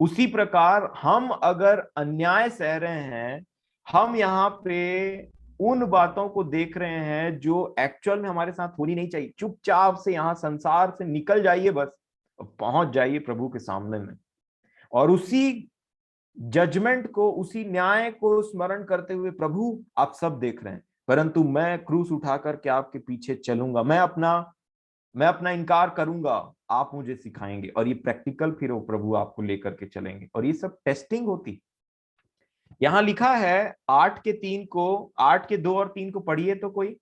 उसी प्रकार हम अगर अन्याय सह रहे हैं, हम यहाँ पे उन बातों को देख रहे हैं जो एक्चुअल में हमारे साथ होनी नहीं चाहिए, चुपचाप से यहाँ संसार से निकल जाइए बस, पहुंच जाइए प्रभु के सामने में। और उसी जजमेंट को, उसी न्याय को स्मरण करते हुए, प्रभु आप सब देख रहे हैं, परंतु मैं क्रूस उठा करके आपके पीछे चलूंगा, मैं अपना इनकार करूंगा, आप मुझे सिखाएंगे। और ये प्रैक्टिकल फिर वो प्रभु आपको लेकर के चलेंगे। और ये सब टेस्टिंग होती। यहां लिखा है 8:3 को, 8:2 और 3 को पढ़िए तो कोई।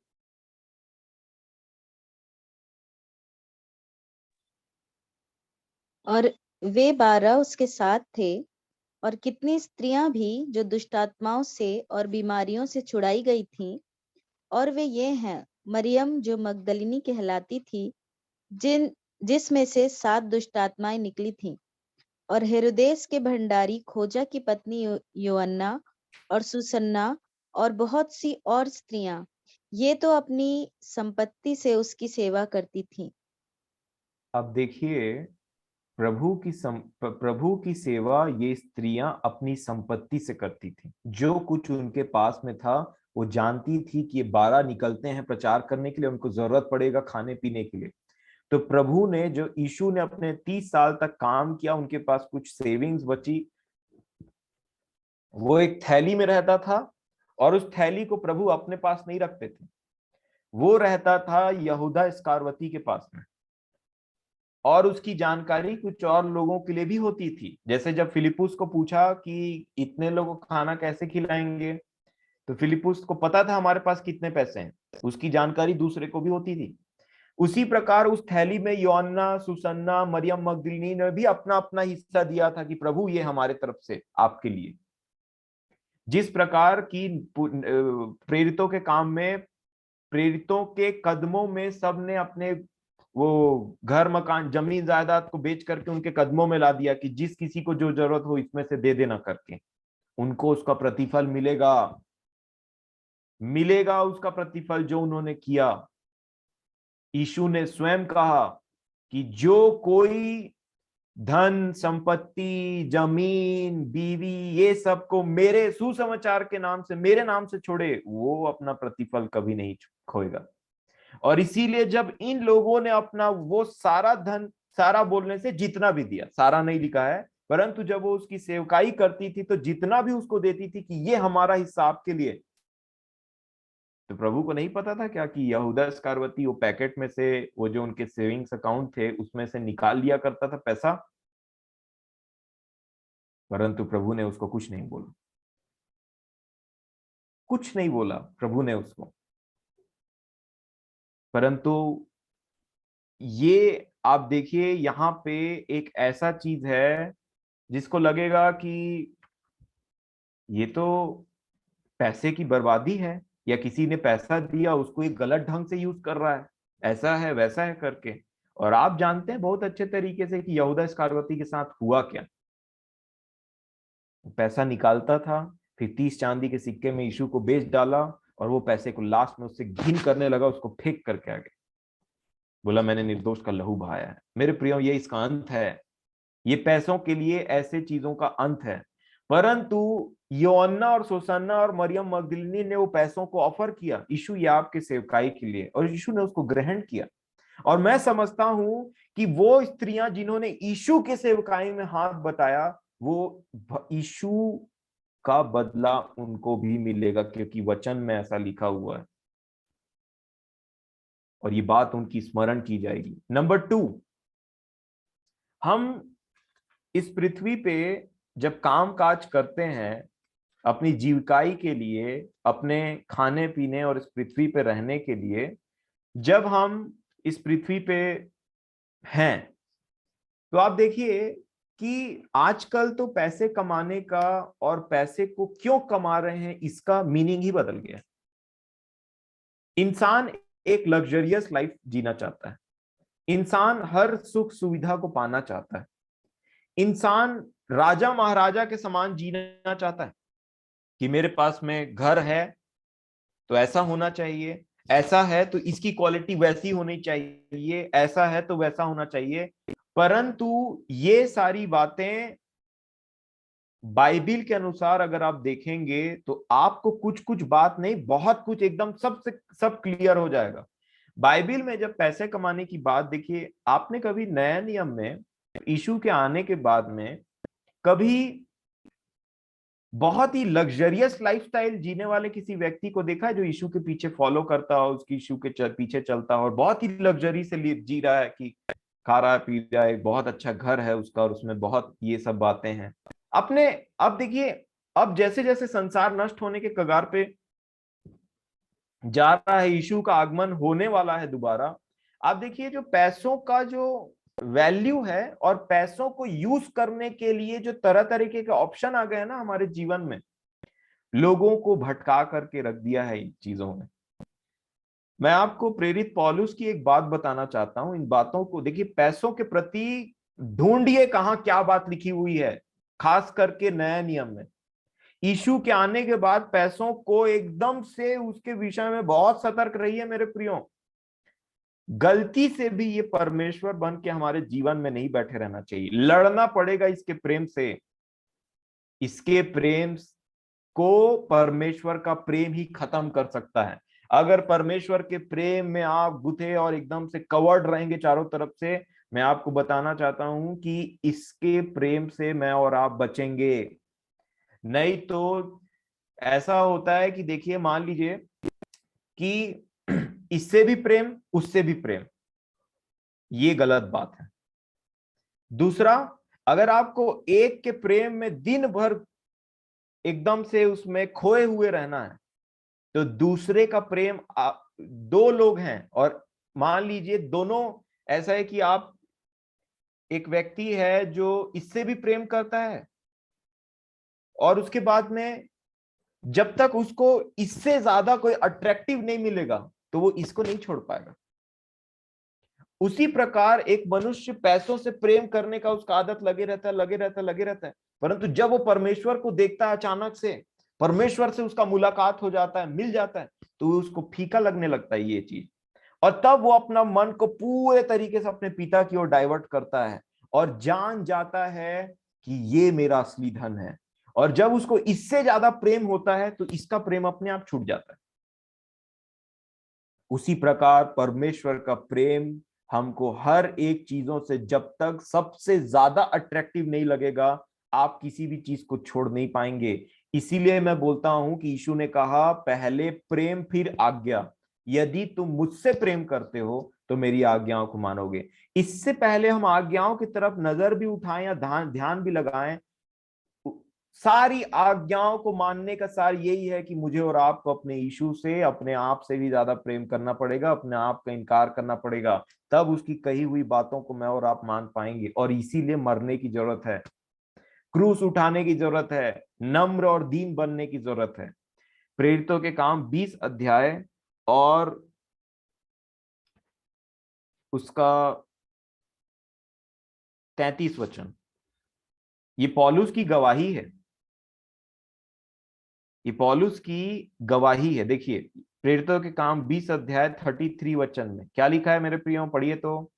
और वे 12 उसके साथ थे, और कितनी स्त्रियां भी जो दुष्टात्माओं से और बीमारियों से छुड़ाई गई थीं, और वे ये हैं, मरियम जो मगदलिनी कहलाती थी, जिसमें से 7 दुष्टात्माएं निकली थीं, और हेरोदेस के भंडारी खोजा की पत्नी योअन्ना, और सुसन्ना, और बहुत सी और स्त्रियां, ये तो अपनी संपत्ति से उसकी सेवा करती थीं। अब देखिए, प्रभु की सेवा ये स्त्रियां अपनी संपत्ति से करती थी। जो कुछ उनके पास में था, वो जानती थी कि ये 12 निकलते हैं प्रचार करने के लिए, उनको जरूरत पड़ेगा खाने पीने के लिए। तो प्रभु ने, जो यीशु ने अपने 30 साल तक काम किया, उनके पास कुछ सेविंग्स बची, वो एक थैली में रहता था। और उस थैली को प्रभु अपने पास नहीं रखते थे, वो रहता था यहूदा इस्करियोती के पास में। और उसकी जानकारी कुछ और लोगों के लिए भी होती थी। जैसे जब फिलिपुस को पूछा कि इतने लोगों को खाना कैसे खिलाएंगे, तो फिलिपुस को पता था हमारे पास कितने पैसे हैं, उसकी जानकारी दूसरे को भी होती थी। उसी प्रकार उस थैली में योअन्ना, सुसन्ना, मरियम मगदलिनी ने भी अपना अपना हिस्सा दिया था कि प्रभु ये हमारे तरफ से आपके लिए। जिस प्रकार की प्रेरितों के काम में, प्रेरितों के कदमों में सबने अपने वो घर मकान जमीन जायदाद को बेच करके उनके कदमों में ला दिया कि जिस किसी को जो जरूरत हो इसमें से दे देना करके, उनको उसका प्रतिफल मिलेगा, मिलेगा उसका प्रतिफल जो उन्होंने किया। यीशु ने स्वयं कहा कि जो कोई धन संपत्ति, जमीन, बीवी, ये सब को मेरे सुसमाचार के नाम से, मेरे नाम से छोड़े, वो अपना प्रतिफल कभी नहीं खोएगा। और इसीलिए जब इन लोगों ने अपना वो सारा धन, सारा बोलने से जितना भी दिया, सारा नहीं लिखा है, परंतु जब वो उसकी सेवकाई करती थी तो जितना भी उसको देती थी कि ये हमारा हिस्सा आपके लिए, तो प्रभु को नहीं पता था क्या कि यहूदा इस्करियोती वो पैकेट में से, वो जो उनके सेविंग्स अकाउंट थे उसमें से निकाल लिया करता था पैसा। परंतु प्रभु ने उसको कुछ नहीं बोला, कुछ नहीं बोला प्रभु ने उसको। परंतु ये आप देखिए, यहाँ पे एक ऐसा चीज है जिसको लगेगा कि ये तो पैसे की बर्बादी है, या किसी ने पैसा दिया उसको एक गलत ढंग से यूज कर रहा है, ऐसा है वैसा है करके। और आप जानते हैं बहुत अच्छे तरीके से कि यहूदा इस्करियोती के साथ हुआ क्या। पैसा निकालता था, फिर 30 चांदी के सिक्के में यीशु को बेच डाला, और वो पैसे को लास्ट में उससे घिन करने लगा, उसको फेंक करके आ गया, बोला मैंने निर्दोष का लहू बहाया है। मेरे प्रियो, ये इसका अंत है। ये पैसों के लिए ऐसे चीजों का अंत है। परंतु योअन्ना और सुसन्ना और मरियम मगदलिनी ने वो पैसों को ऑफर किया, यीशु ये आपके सेवकाई के लिए, और यीशु ने उसको ग्रहण किया। और मैं समझता हूं कि वो स्त्रियां जिन्होंने यीशु के सेवकाई में हाथ बटाया, वो यीशु का बदला उनको भी मिलेगा, क्योंकि वचन में ऐसा लिखा हुआ है और ये बात उनकी स्मरण की जाएगी। नंबर 2, हम इस पृथ्वी पे जब काम काज करते हैं अपनी जीविकाई के लिए, अपने खाने पीने और इस पृथ्वी पे रहने के लिए, जब हम इस पृथ्वी पे हैं, तो आप देखिए कि आजकल तो पैसे कमाने का और पैसे को क्यों कमा रहे हैं इसका मीनिंग ही बदल गया है। इंसान एक लग्जरियस लाइफ जीना चाहता है, इंसान हर सुख सुविधा को पाना चाहता है, इंसान राजा महाराजा के समान जीना चाहता है कि मेरे पास में घर है तो ऐसा होना चाहिए, ऐसा है तो इसकी क्वालिटी वैसी होनी चाहिए, ऐसा है तो वैसा होना चाहिए। परंतु ये सारी बातें बाइबिल के अनुसार अगर आप देखेंगे तो आपको कुछ कुछ बात नहीं, बहुत कुछ एकदम सब क्लियर हो जाएगा। बाइबिल में जब पैसे कमाने की बात देखिए, आपने कभी नया नियम में यीशु के आने के बाद में कभी बहुत ही लग्जरियस लाइफस्टाइल जीने वाले किसी व्यक्ति को देखा है जो यीशु के पीछे फॉलो करता हो, उसकी यीशु के पीछे चलता हो और बहुत ही लग्जरी से जी रहा है, कि खा रहा है पी रहा है, बहुत अच्छा घर है उसका और उसमें बहुत ये सब बातें हैं अपने। अब देखिए, अब जैसे जैसे संसार नष्ट होने के कगार पे जा रहा है, यीशु का आगमन होने वाला है दोबारा, आप देखिए जो पैसों का जो वैल्यू है और पैसों को यूज करने के लिए जो तरह तरीके के ऑप्शन आ गए हैं ना हमारे जीवन में, लोगों को भटका करके रख दिया है इन चीजों में। मैं आपको प्रेरित पौलुस की एक बात बताना चाहता हूं, इन बातों को देखिए, पैसों के प्रति ढूंढिए कहां क्या बात लिखी हुई है, खास करके नया नियम में। यीशु के आने के बाद पैसों को एकदम से उसके विषय में बहुत सतर्क रहिए मेरे प्रियो। गलती से भी ये परमेश्वर बन के हमारे जीवन में नहीं बैठे रहना चाहिए, लड़ना पड़ेगा इसके प्रेम से। इसके प्रेम को परमेश्वर का प्रेम ही खत्म कर सकता है। अगर परमेश्वर के प्रेम में आप गुथे और एकदम से कवर्ड रहेंगे चारों तरफ से, मैं आपको बताना चाहता हूं कि इसके प्रेम से मैं और आप बचेंगे। नहीं तो ऐसा होता है कि देखिए, मान लीजिए कि इससे भी प्रेम उससे भी प्रेम, ये गलत बात है। दूसरा, अगर आपको एक के प्रेम में दिन भर एकदम से उसमें खोए हुए रहना है, तो दूसरे का प्रेम दो लोग हैं और मान लीजिए दोनों, ऐसा है कि आप एक व्यक्ति है जो इससे भी प्रेम करता है और उसके बाद में जब तक उसको इससे ज्यादा कोई अट्रैक्टिव नहीं मिलेगा तो वो इसको नहीं छोड़ पाएगा। उसी प्रकार एक मनुष्य पैसों से प्रेम करने का उसका आदत लगे रहता है, लगे रहता है, लगे रहता है, परंतु जब वो परमेश्वर को देखता है, अचानक से परमेश्वर से उसका मुलाकात हो जाता है, मिल जाता है, तो उसको फीका लगने लगता है ये चीज, और तब वो अपना मन को पूरे तरीके से अपने पिता की ओर डाइवर्ट करता है और जान जाता है कि ये मेरा असली धन है। और जब उसको इससे ज्यादा प्रेम होता है तो इसका प्रेम अपने आप छूट जाता है। उसी प्रकार परमेश्वर का प्रेम हमको हर एक चीजों से जब तक सबसे ज्यादा अट्रैक्टिव नहीं लगेगा, आप किसी भी चीज को छोड़ नहीं पाएंगे। इसीलिए मैं बोलता हूं कि यीशु ने कहा, पहले प्रेम फिर आज्ञा। यदि तुम मुझसे प्रेम करते हो तो मेरी आज्ञाओं को मानोगे। इससे पहले हम आज्ञाओं की तरफ नजर भी उठाएं या ध्यान भी लगाएं, सारी आज्ञाओं को मानने का सार यही है कि मुझे और आपको अपने यीशु से, अपने आप से भी ज्यादा प्रेम करना पड़ेगा, अपने आप का इनकार करना पड़ेगा, तब उसकी कही हुई बातों को मैं और आप मान पाएंगे। और इसीलिए मरने की जरूरत है, क्रूस उठाने की जरूरत है, नम्र और दीन बनने की जरूरत है। प्रेरितों के काम 20 अध्याय और उसका 33 वचन, ये पौलुस की गवाही है, ये पौलुस की गवाही है। देखिए प्रेरितों के काम 20 अध्याय 33 वचन में क्या लिखा है मेरे प्रियो, पढ़िए तो।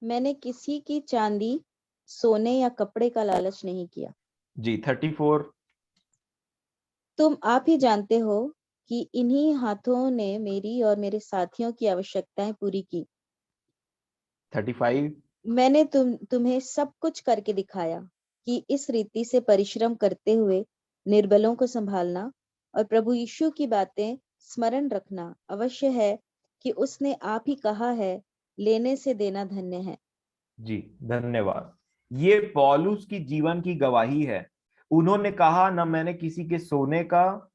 मैंने किसी की चांदी, सोने या कपड़े का लालच नहीं किया। जी 34। तुम आप ही जानते हो कि इन्हीं हाथों ने मेरी और मेरे साथियों की आवश्यकताएं पूरी की। 35। मैंने तुम्हें सब कुछ करके दिखाया कि इस रीति से परिश्रम करते हुए निर्बलों को संभालना और प्रभु यीशु की बातें स्मरण रखना अवश्य है कि उसने आप ही कहा है, लेने से देना धन्य है। जी धन्यवाद। ये पौलुस की जीवन की गवाही है। उन्होंने कहा, न मैंने किसी के सोने का,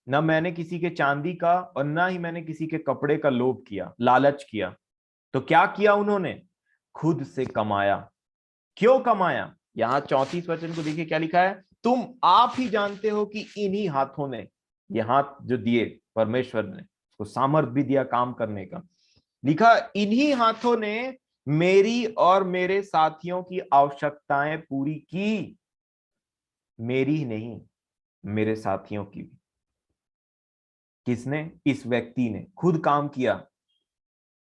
न मैंने किसी के चांदी का, और न ही मैंने किसी के कपड़े का लोभ किया, लालच किया। तो क्या किया उन्होंने? खुद से कमाया। क्यों कमाया? यहाँ 34 वचन को देखिए क्या लिखा है। तुम आप ही जानते हो कि इन्हीं हाथों ने, ये हाथ जो दिए परमेश्वर ने, उसको सामर्थ भी दिया काम करने का। लिखा, इन्हीं हाथों ने मेरी और मेरे साथियों की आवश्यकताएं पूरी की। मेरी ही नहीं, मेरे साथियों की भी। किसने? इस व्यक्ति ने खुद काम किया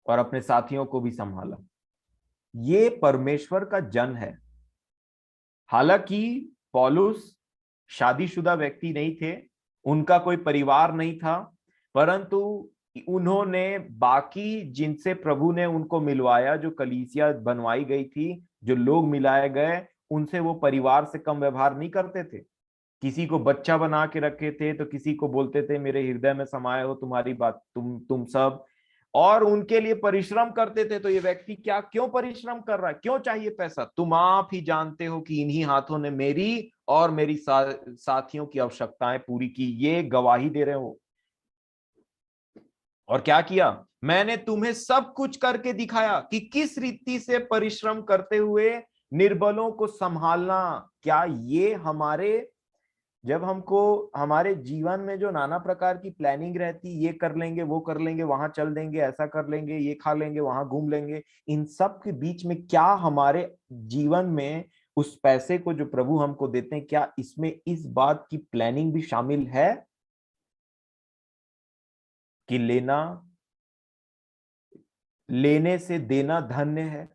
और अपने साथियों को भी संभाला। ये परमेश्वर का जन है। हालांकि पौलुस शादीशुदा व्यक्ति नहीं थे, उनका कोई परिवार नहीं था, परंतु उन्होंने बाकी जिनसे प्रभु ने उनको मिलवाया, जो कलीसिया बनवाई गई थी, जो लोग मिलाए गए, उनसे वो परिवार से कम व्यवहार नहीं करते थे। किसी को बच्चा बना के रखे थे, तो किसी को बोलते थे मेरे हृदय में समाये हो तुम्हारी बात, तुम सब, और उनके लिए परिश्रम करते थे। तो ये व्यक्ति क्या, क्यों परिश्रम कर रहा है? क्यों चाहिए पैसा? तुम आप ही जानते हो कि इन्हीं हाथों ने मेरी और मेरी साथियों की आवश्यकताएं पूरी की। ये गवाही दे रहे हो। और क्या किया? मैंने तुम्हें सब कुछ करके दिखाया कि किस रीति से परिश्रम करते हुए निर्बलों को संभालना। क्या ये हमारे, जब हमको हमारे जीवन में जो नाना प्रकार की प्लानिंग रहती, ये कर लेंगे, वो कर लेंगे, वहां चल देंगे, ऐसा कर लेंगे, ये खा लेंगे, वहां घूम लेंगे, इन सब के बीच में क्या हमारे जीवन में उस पैसे को जो प्रभु हमको देते हैं, क्या इसमें इस बात की प्लानिंग भी शामिल है कि लेने से देना धन्य है?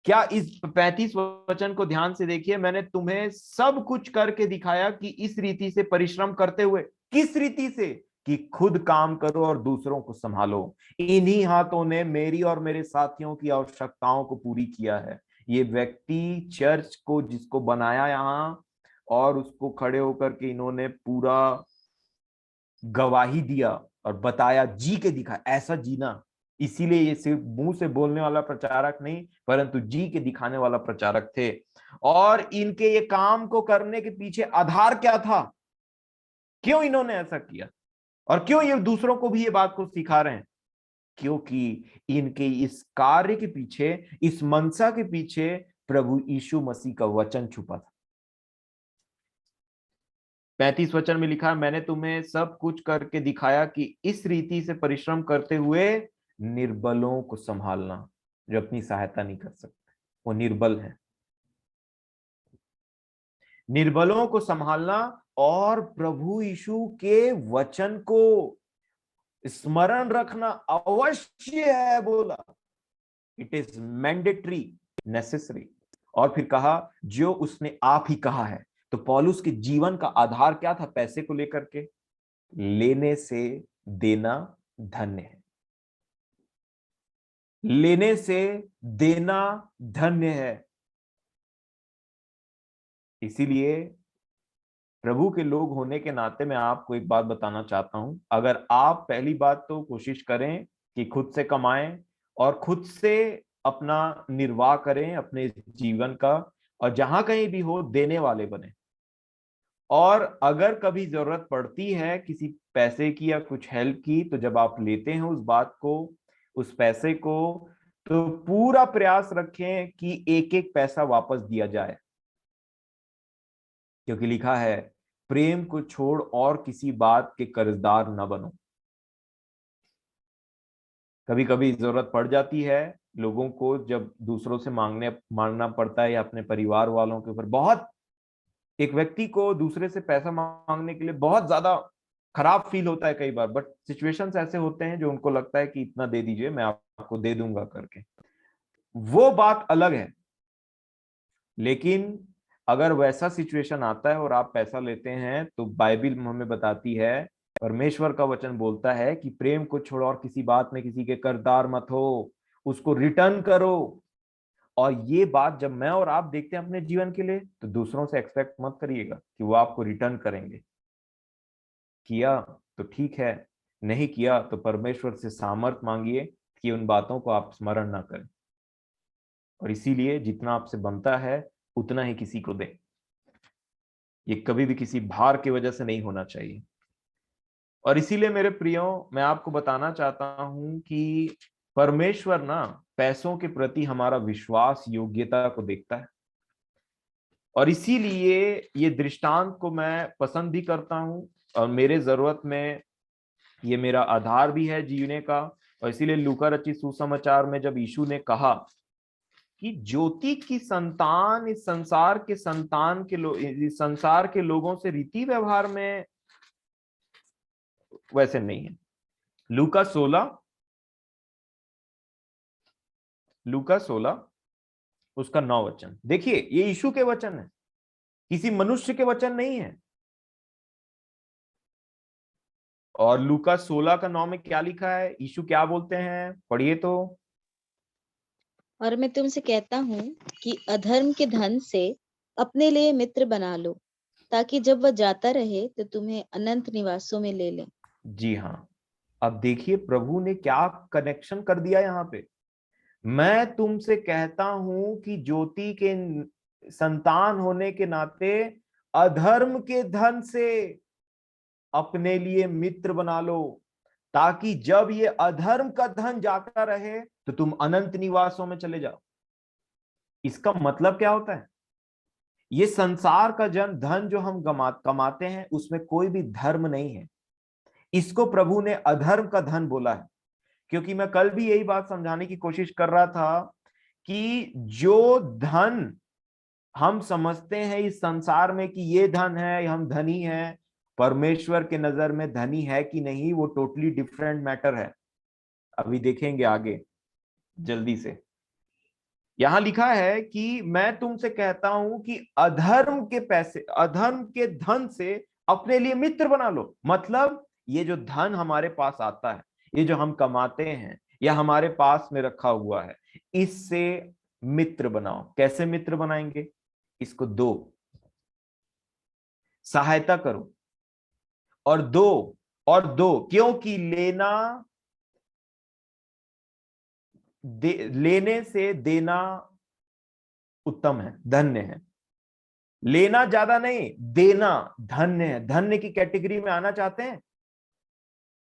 क्या इस 35 वचन को ध्यान से देखिए। मैंने तुम्हें सब कुछ करके दिखाया कि इस रीति से परिश्रम करते हुए, किस रीति से? कि खुद काम करो और दूसरों को संभालो। इन्हीं हाथों ने मेरी और मेरे साथियों की आवश्यकताओं को पूरी किया है। ये व्यक्ति चर्च को जिसको बनाया यहां, और उसको खड़े होकर के इन्होंने पूरा गवाही दिया और बताया, जी के दिखा ऐसा जीना। इसीलिए ये सिर्फ मुंह से बोलने वाला प्रचारक नहीं, परंतु जी के दिखाने वाला प्रचारक थे। और इनके ये काम को करने के पीछे आधार क्या था? क्यों इन्होंने ऐसा किया? और क्यों ये दूसरों को भी ये बात को सिखा रहे हैं? क्योंकि इनके इस कार्य के पीछे, इस मनसा के पीछे प्रभु यीशु मसीह का वचन छुपा था। 35 वचन में लिखा है, मैंने तुम्हें सब कुछ करके दिखाया कि इस रीति से परिश्रम करते हुए निर्बलों को संभालना। जो अपनी सहायता नहीं कर सकते, वो निर्बल है। निर्बलों को संभालना और प्रभु यीशु के वचन को स्मरण रखना अवश्य है, बोला। It is mandatory, necessary. और फिर कहा, जो उसने आप ही कहा है। तो पौलुस के जीवन का आधार क्या था पैसे को लेकर के? लेने से देना धन्य है। लेने से देना धन्य है। इसीलिए प्रभु के लोग होने के नाते मैं आपको एक बात बताना चाहता हूं। अगर आप पहली बात तो कोशिश करें कि खुद से कमाएं और खुद से अपना निर्वाह करें अपने जीवन का, और जहां कहीं भी हो देने वाले बने। और अगर कभी जरूरत पड़ती है किसी पैसे की या कुछ हेल्प की, तो जब आप लेते हैं उस बात को, उस पैसे को, तो पूरा प्रयास रखें कि एक एक पैसा वापस दिया जाए। क्योंकि लिखा है, प्रेम को छोड़ और किसी बात के कर्जदार न बनो। कभी कभी जरूरत पड़ जाती है लोगों को, जब दूसरों से मांगना पड़ता है, या अपने परिवार वालों के ऊपर बहुत, एक व्यक्ति को दूसरे से पैसा मांगने के लिए बहुत ज्यादा खराब फील होता है कई बार। बट सिचुएशंस ऐसे होते हैं जो उनको लगता है कि इतना दे दीजिए, मैं आपको दे दूंगा करके, वो बात अलग है। लेकिन अगर वैसा सिचुएशन आता है और आप पैसा लेते हैं, तो बाइबल हमें बताती है, परमेश्वर का वचन बोलता है कि प्रेम को छोड़ो और किसी बात में किसी के कर्जदार मत हो, उसको रिटर्न करो। और ये बात जब मैं और आप देखते हैं अपने जीवन के लिए, तो दूसरों से एक्सपेक्ट मत करिएगा कि वो आपको रिटर्न करेंगे। किया तो ठीक है, नहीं किया तो परमेश्वर से सामर्थ मांगिए कि उन बातों को आप स्मरण ना करें। और इसीलिए जितना आपसे बनता है उतना ही किसी को दें। ये कभी भी किसी भार की वजह से नहीं होना चाहिए। और इसीलिए मेरे प्रियो, मैं आपको बताना चाहता हूं कि परमेश्वर ना पैसों के प्रति हमारा विश्वास, योग्यता को देखता है। और इसीलिए ये दृष्टांत को मैं पसंद भी करता हूं, और मेरे जरूरत में ये मेरा आधार भी है जीने का। और इसीलिए लूका रचित सुसमाचार में जब यीशु ने कहा कि ज्योति की संतान इस संसार के लोगों से रीति व्यवहार में वैसे नहीं है। लूका 16 उसका 9 वचन देखिए, ये यीशु के वचन है, किसी मनुष्य के वचन नहीं है। और लूका 16 का 9 में क्या लिखा है, यीशु क्या बोलते हैं, पढ़िए तो। और मैं तुमसे कहता हूँ कि अधर्म के धन से अपने लिए मित्र बना लो, ताकि जब वह जाता रहे तो तुम्हें अनंत निवासों में ले ले। जी हाँ, अब देखिए प्रभु ने क्या कनेक्शन कर दिया यहाँ पे। मैं तुमसे कहता हूं कि ज्योति के संतान होने के नाते अधर्म के धन से अपने लिए मित्र बना लो, ताकि जब ये अधर्म का धन जाता रहे तो तुम अनंत निवासों में चले जाओ। इसका मतलब क्या होता है, ये संसार का धन जो हम कमाते हैं उसमें कोई भी धर्म नहीं है। इसको प्रभु ने अधर्म का धन बोला है। क्योंकि मैं कल भी यही बात समझाने की कोशिश कर रहा था कि जो धन हम समझते हैं इस संसार में कि ये धन है, हम धनी हैं, परमेश्वर के नजर में धनी है कि नहीं, वो टोटली डिफरेंट मैटर है। अभी देखेंगे आगे जल्दी से। यहां लिखा है कि मैं तुमसे कहता हूं कि अधर्म के धन से अपने लिए मित्र बना लो। मतलब ये जो धन हमारे पास आता है, ये जो हम कमाते हैं या हमारे पास में रखा हुआ है, इससे मित्र बनाओ। कैसे मित्र बनाएंगे, इसको दो, सहायता करो और दो, क्योंकि लेने से देना उत्तम है, धन्य है। लेना ज्यादा नहीं, देना धन्य है। धन्य की कैटेगरी में आना चाहते हैं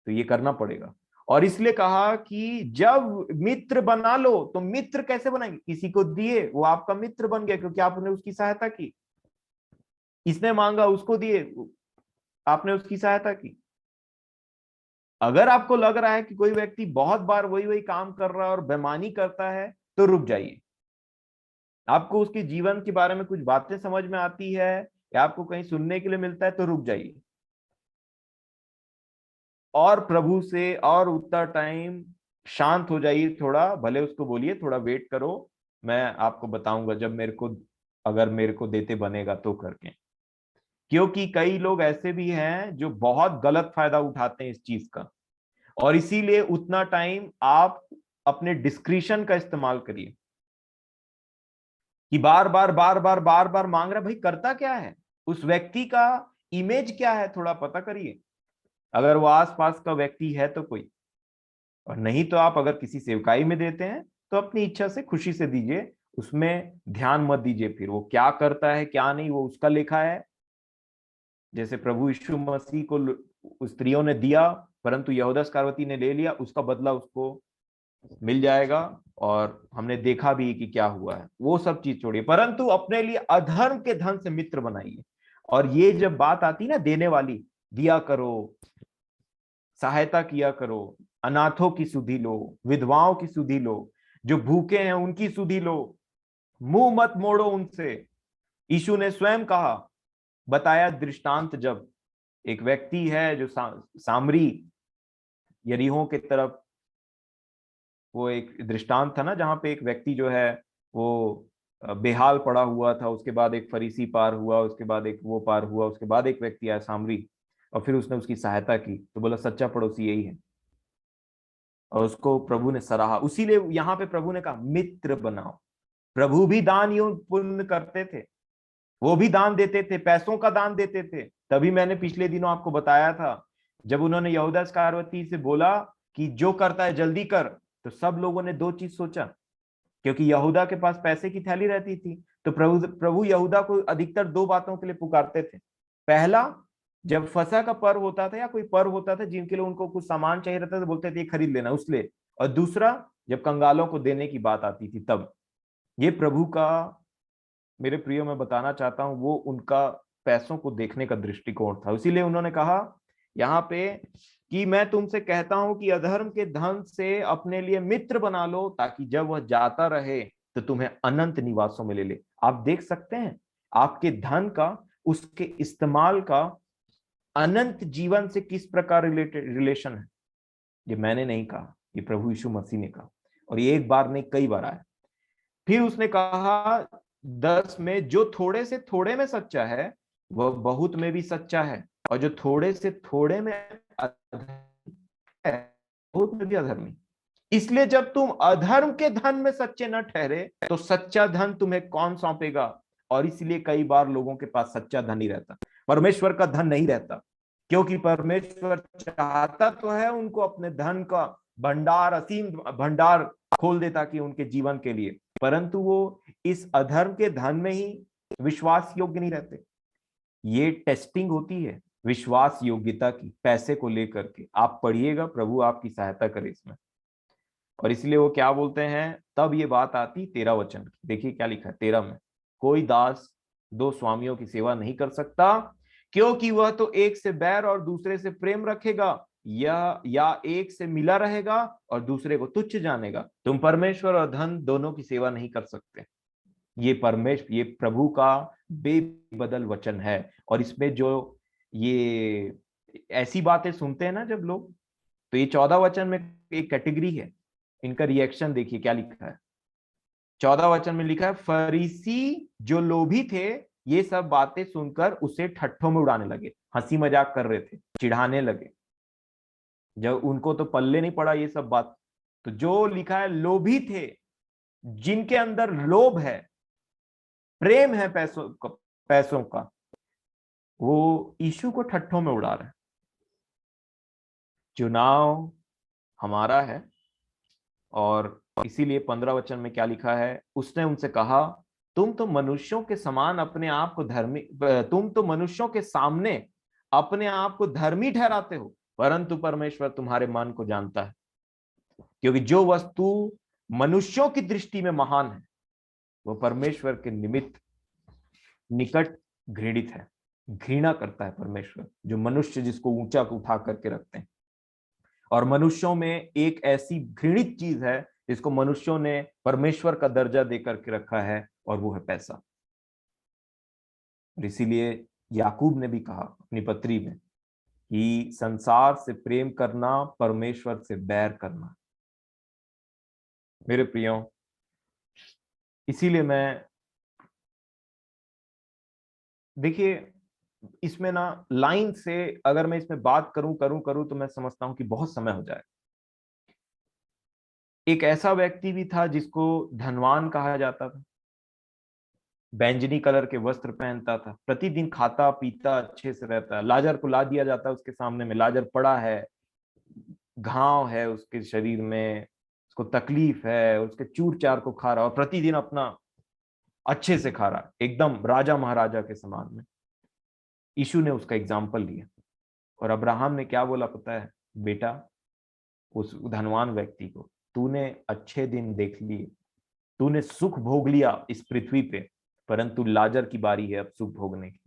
तो ये करना पड़ेगा। और इसलिए कहा कि जब मित्र बना लो, तो मित्र कैसे बनाएंगे, किसी को दिए वो आपका मित्र बन गया, क्योंकि आपने उसकी सहायता की। इसने मांगा, उसको दिए, आपने उसकी सहायता की। अगर आपको लग रहा है कि कोई व्यक्ति बहुत बार वही वही काम कर रहा है और बेईमानी करता है, तो रुक जाइए। आपको उसके जीवन के बारे में कुछ बातें समझ में आती है या आपको कहीं सुनने के लिए मिलता है, तो रुक जाइए और प्रभु से और उतना टाइम शांत हो जाइए। थोड़ा भले उसको बोलिए थोड़ा वेट करो, मैं आपको बताऊंगा जब अगर मेरे को देते बनेगा तो करके। क्योंकि कई लोग ऐसे भी हैं जो बहुत गलत फायदा उठाते हैं इस चीज का। और इसीलिए उतना टाइम आप अपने डिस्क्रिशन का इस्तेमाल करिए कि बार बार मांग रहा, भाई करता क्या है, उस व्यक्ति का इमेज क्या है, थोड़ा पता करिए। अगर वो आसपास का व्यक्ति है तो कोई, और नहीं तो आप अगर किसी सेवकाई में देते हैं तो अपनी इच्छा से खुशी से दीजिए, उसमें ध्यान मत दीजिए फिर वो क्या करता है क्या नहीं, वो उसका लेखा है। जैसे प्रभु यीशु मसीह को स्त्रियों ने दिया, परंतु यहूदा इस्करियोती ने ले लिया, उसका बदला उसको मिल जाएगा। और हमने देखा भी कि क्या हुआ है। वो सब चीज छोड़िए, परंतु अपने लिए अधर्म के धन से मित्र बनाइए। और ये जब बात आती ना देने वाली, दिया करो, सहायता किया करो, अनाथों की सुधि लो, विधवाओं की सुधि लो, जो भूखे हैं उनकी सुधि लो, मुंह मत मोड़ो उनसे। यीशु ने स्वयं कहा, बताया दृष्टांत, जब एक व्यक्ति है जो सामरी यरीहो की तरफ, वो एक दृष्टांत था ना जहां पे एक व्यक्ति जो है वो बेहाल पड़ा हुआ था, उसके बाद एक फरीसी पार हुआ, उसके बाद एक वो पार हुआ, उसके बाद एक व्यक्ति आया सामरी, और फिर उसने उसकी सहायता की, तो बोला सच्चा पड़ोसी यही है। और उसको प्रभु ने सराहा। उसीलिए यहाँ पे प्रभु ने कहा मित्र बनाओ। प्रभु भी दान यूं पुण्य करते थे, वो भी दान देते थे, पैसों का दान देते थे। तभी मैंने पिछले दिनों आपको बताया था, जब उन्होंने यहूदा इस्करियोती से बोला कि जो करता है जल्दी कर, तो सब लोगों ने दो चीज सोचा, क्योंकि यहूदा के पास पैसे की थैली रहती थी। तो प्रभु प्रभु यहूदा को अधिकतर दो बातों के लिए पुकारते थे। पहला, जब फसह का पर्व होता था या कोई पर्व होता था जिनके लिए उनको कुछ सामान चाहिए रहता था, तो बोलते थे ये खरीद लेना उसले। और दूसरा, जब कंगालों को देने की बात आती थी तब। ये प्रभु का, मेरे प्रियो, मैं बताना चाहता हूं, वो उनका पैसों को देखने का दृष्टिकोण था। इसीलिए उन्होंने कहा यहाँ पे कि मैं तुमसे कहता हूं कि अधर्म के धन से अपने लिए मित्र बना लो, ताकि जब वह जाता रहे तो तुम्हें अनंत निवासों में ले ले। आप देख सकते हैं आपके धन का, उसके इस्तेमाल का अनंत जीवन से किस प्रकार रिलेशन है। ये मैंने नहीं कहा, ये प्रभु यीशु मसीह ने कहा, और ये एक बार नहीं कई बार आया। फिर उसने कहा 10 में, जो थोड़े से थोड़े में सच्चा है वह बहुत में भी सच्चा है, और जो थोड़े से थोड़े में अधर्मी है बहुत में भी अधर्मी। इसलिए जब तुम अधर्म के धन में सच्चे न ठहरे तो सच्चा धन तुम्हें कौन सौंपेगा। और इसलिए कई बार लोगों के पास सच्चा धन नहीं रहता, परमेश्वर का धन नहीं रहता, क्योंकि परमेश्वर चाहता तो है उनको अपने धन का भंडार, असीम भंडार खोल दे ताकि उनके जीवन के लिए, परंतु वो इस अधर्म के धन में ही विश्वास योग्य नहीं रहते। ये टेस्टिंग होती है विश्वास योग्यता की, पैसे को लेकर के। आप पढ़िएगा, प्रभु आपकी सहायता करे इसमें। और इसलिए वो क्या बोलते हैं, तब ये बात आती 13 वचन की। देखिए क्या लिखा है 13 में, कोई दास दो स्वामियों की सेवा नहीं कर सकता, क्योंकि वह तो एक से बैर और दूसरे से प्रेम रखेगा, या एक से मिला रहेगा और दूसरे को तुच्छ जानेगा। तुम परमेश्वर और धन दोनों की सेवा नहीं कर सकते। ये प्रभु का बेबदल वचन है। और इसमें जो ये ऐसी बातें सुनते हैं ना जब लोग, तो ये 14 वचन में एक कैटेगरी है, इनका रिएक्शन देखिए क्या लिखा है। 14 वचन में लिखा है, फरीसी जो लोभी थे ये सब बातें सुनकर उसे ठट्ठों में उड़ाने लगे, हंसी मजाक कर रहे थे, चिढ़ाने लगे। जब उनको तो पल्ले नहीं पड़ा ये सब बात। तो जो लिखा है लोभी थे, जिनके अंदर लोभ है, प्रेम है पैसों का, वो यीशु को ठट्ठों में उड़ा रहे हैं। चुनाव हमारा है। और इसीलिए 15 वचन में क्या लिखा है, उसने उनसे कहा, तुम तो मनुष्यों के समान अपने आप को धर्मी, तुम तो मनुष्यों के सामने अपने आप को धर्मी ठहराते हो, परंतु परमेश्वर तुम्हारे मन को जानता है, क्योंकि जो वस्तु मनुष्यों की दृष्टि में महान है वो परमेश्वर के निमित्त निकट घृणित है। घृणा करता है परमेश्वर जो मनुष्य जिसको ऊंचा उठा करके रखते हैं। और मनुष्यों में एक ऐसी घृणित चीज है जिसको मनुष्यों ने परमेश्वर का दर्जा देकर के रखा है, और वो है पैसा। और इसीलिए याकूब ने भी कहा अपनी पत्री में कि संसार से प्रेम करना परमेश्वर से बैर करना। मेरे प्रियो, इसीलिए मैं, देखिए इसमें ना लाइन से अगर मैं इसमें बात करूं तो मैं समझता हूं कि बहुत समय हो जाए। एक ऐसा व्यक्ति भी था जिसको धनवान कहा जाता था, बैंजनी कलर के वस्त्र पहनता था, प्रतिदिन खाता पीता अच्छे से रहता। लाजर को ला दिया जाता उसके सामने में, लाजर पड़ा है, घाव है उसके शरीर में, उसको तकलीफ है, उसके चूर चार को खा रहा और प्रतिदिन अपना अच्छे से खा रहा, एकदम राजा महाराजा के समान में। यीशु ने उसका एग्जाम्पल लिया। और अब्राहम ने क्या बोला पता है, बेटा उस धनवान व्यक्ति को, तूने अच्छे दिन देख लिए, तूने सुख भोग लिया इस पृथ्वी पे, परंतु लाजर की बारी है अब सुख भोगने की।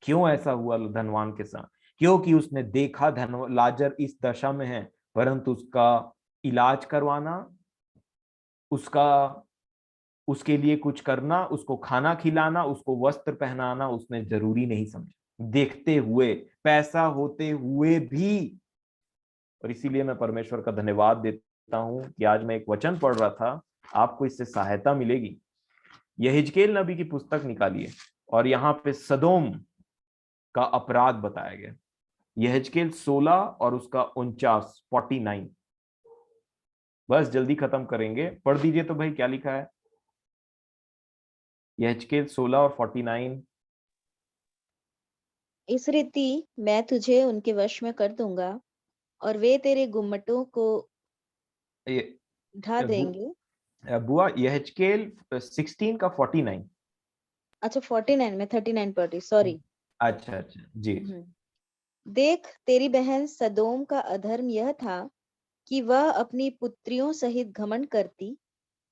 क्यों ऐसा हुआ धनवान के साथ? क्योंकि उसने देखा लाजर इस दशा में है, परंतु उसका इलाज करवाना, उसके लिए कुछ करना, उसको खाना खिलाना, उसको वस्त्र पहनाना उसने जरूरी नहीं समझा, देखते हुए, पैसा होते हुए भी। और इसीलिए मैं परमेश्वर का धन्यवाद देता हूं कि आज मैं एक वचन पढ़ रहा था, आपको इससे सहायता मिलेगी। यहेजकेल नबी की पुस्तक निकालिए और यहाँ पे सदोम का अपराध बताया गया। यहेजकेल 16 और उसका 49 बस जल्दी खत्म करेंगे, पढ़ दीजिए तो भाई क्या लिखा है। यहेजकेल 16 और 49। इस रीति मैं तुझे उनके वश में कर दूंगा और वे तेरे गुम्मटों को ये ढा बु, देंगे। बुआ यहेजकेल 16 का 49। अच्छा 49 में 39 पढ़ रही, सॉरी। अच्छा अच्छा जी। देख, तेरी बहन सदोम का अधर्म यह था कि वह अपनी पुत्रियों सहित घमंड करती,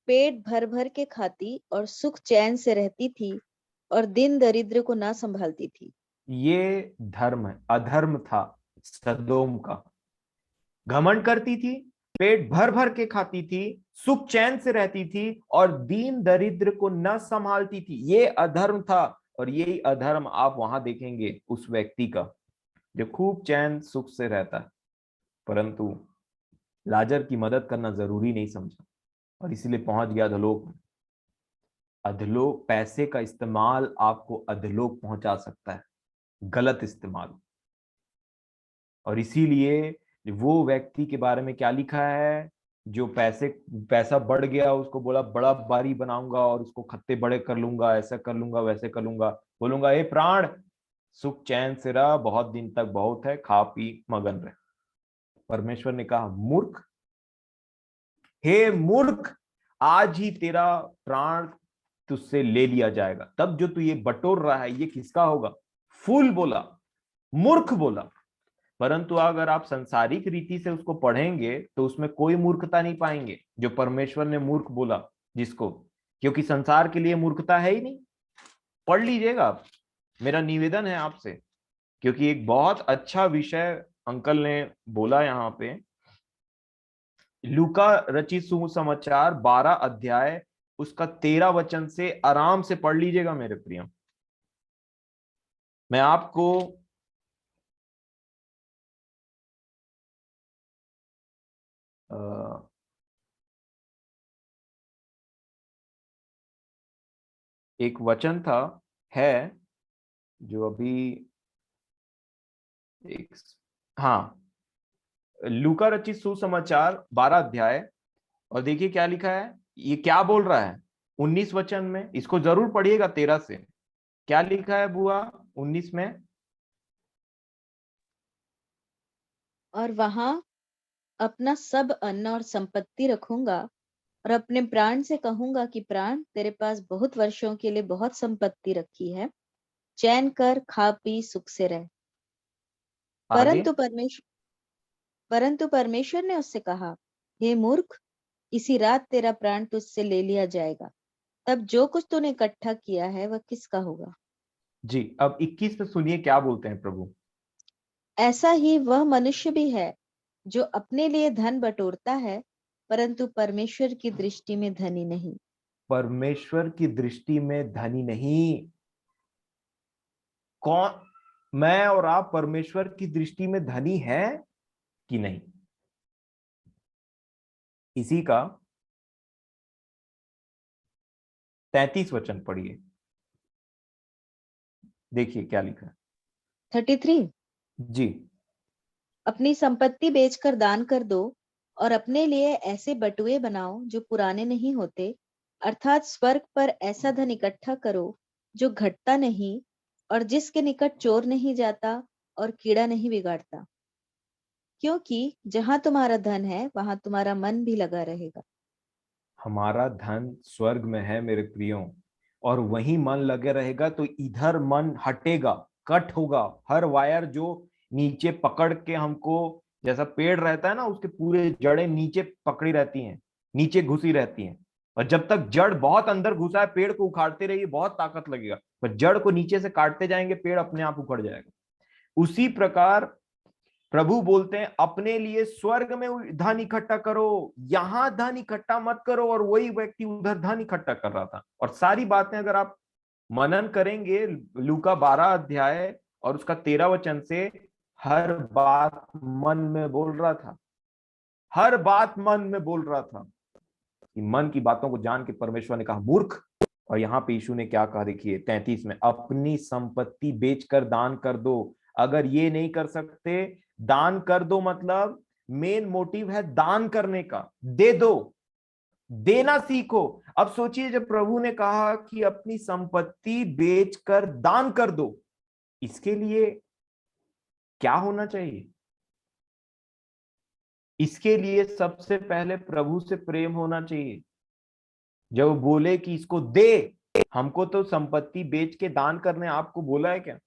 पेट भर भर के खाती और सुख चैन से रहती थी और दिन दरिद्र को ना संभालती थी। ये धर्म है, अधर्म था सदोम का। घमंड करती थी, पेट भर भर के खाती थी, सुख चैन से रहती थी और दीन दरिद्र को न संभालती थी। ये अधर्म था। और यही अधर्म आप वहां देखेंगे उस व्यक्ति का जो खूब चैन सुख से रहता है, परंतु लाजर की मदद करना जरूरी नहीं समझा और इसीलिए पहुंच गया अधोलोक में। अधोलोक, पैसे का इस्तेमाल आपको अधोलोक पहुंचा सकता है, गलत इस्तेमाल। और इसीलिए वो व्यक्ति के बारे में क्या लिखा है, जो पैसा बढ़ गया, उसको बोला बड़ा बारी बनाऊंगा और उसको खत्ते बड़े कर लूंगा, ऐसा कर लूंगा, वैसे कर लूंगा। बोलूंगा ए प्राण, सुख चैन से रह, बहुत दिन तक बहुत है, खा पी मगन रहे। परमेश्वर ने कहा मूर्ख, हे मूर्ख, आज ही तेरा प्राण तुझसे ले लिया जाएगा। तब जो तू ये बटोर रहा है, ये किसका होगा? फूल बोला, मूर्ख बोला। परंतु अगर आप संसारिक रीति से उसको पढ़ेंगे तो उसमें कोई मूर्खता नहीं पाएंगे, जो परमेश्वर ने मूर्ख बोला जिसको, क्योंकि संसार के लिए मूर्खता है ही नहीं। पढ़ लीजिएगा आप, मेरा निवेदन है आपसे, क्योंकि एक बहुत अच्छा विषय अंकल ने बोला यहाँ पे। लूका रचित सुसमाचार 12 अध्याय उसका 13 वचन से आराम से पढ़ लीजिएगा मेरे प्रिय। मैं आपको एक वचन था, है, जो अभी एक, हाँ, लूका रचित सुसमाचार 12 अध्याय, और देखिए क्या लिखा है, ये क्या बोल रहा है 19 वचन में। इसको जरूर पढ़िएगा 13 से। क्या लिखा है बुआ 19 में? और वहां अपना सब अन्न और संपत्ति रखूंगा और अपने प्राण से कहूंगा कि प्राण, तेरे पास बहुत वर्षों के लिए बहुत संपत्ति रखी है, चैन कर, खा पी, सुख से रह। आगे। परंतु परमेश्वर ने उससे कहा, हे मूर्ख, इसी रात तेरा प्राण तुझसे ले लिया जाएगा। तब जो कुछ तूने इकट्ठा किया है वह किसका होगा? जी, अब 21 में सुनिए क्या बोलते हैं प्रभु। ऐसा ही वह मनुष्य भी है जो अपने लिए धन बटोरता है, परंतु परमेश्वर की दृष्टि में धनी नहीं। परमेश्वर की दृष्टि में धनी नहीं। कौन? मैं और आप परमेश्वर की दृष्टि में धनी है कि नहीं? इसी का 33 वचन पढ़िए, देखिए क्या लिखा है। 33। जी। अपनी संपत्ति बेचकर दान कर दो और अपने लिए ऐसे बटुए बनाओ जो पुराने नहीं होते, अर्थात स्वर्ग पर ऐसा धन इकट्ठा करो जो घटता नहीं और जिसके निकट चोर नहीं जाता और कीड़ा नहीं बिगाड़ता, क्योंकि जहां तुम्हारा धन है वहां तुम्हारा मन भी लगा रहेगा। हमारा धन स्वर्ग में है मेरे प्रियो, और वहीं मन लगे रहेगा तो इधर मन हटेगा, कट होगा। हर वायर जो नीचे पकड़ के हमको, जैसा पेड़ रहता है ना, उसके पूरे जड़ें नीचे पकड़ी रहती हैं, नीचे घुसी रहती हैं। और जब तक जड़ बहुत अंदर घुसा है, पेड़ को उखाड़ते रहिए, बहुत ताकत लगेगा, पर जड़ को नीचे से काटते जाएंगे, पेड़ अपने आप उखड़ जाएगा। उसी प्रकार प्रभु बोलते हैं अपने लिए स्वर्ग में धन इकट्ठा करो, यहां धन इकट्ठा मत करो। और वही व्यक्ति उधर धन इकट्ठा कर रहा था। और सारी बातें अगर आप मनन करेंगे लूका 12 अध्याय और उसका 13 वचन से, हर बात मन में बोल रहा था, हर बात मन में बोल रहा था। कि मन की बातों को जान के परमेश्वर ने कहा मूर्ख। और यहाँ पे यीशु ने क्या कहा, देखिए 33 में, अपनी संपत्ति बेचकर दान कर दो। अगर ये नहीं कर सकते, दान कर दो, मतलब मेन मोटिव है दान करने का, दे दो। देना सीखो। अब सोचिए, जब प्रभु ने कहा कि अपनी संपत्ति बेचकर दान कर दो, इसके लिए क्या होना चाहिए? इसके लिए सबसे पहले प्रभु से प्रेम होना चाहिए। जब वो बोले कि इसको दे, हमको तो संपत्ति बेच के दान करने आपको बोला है क्या?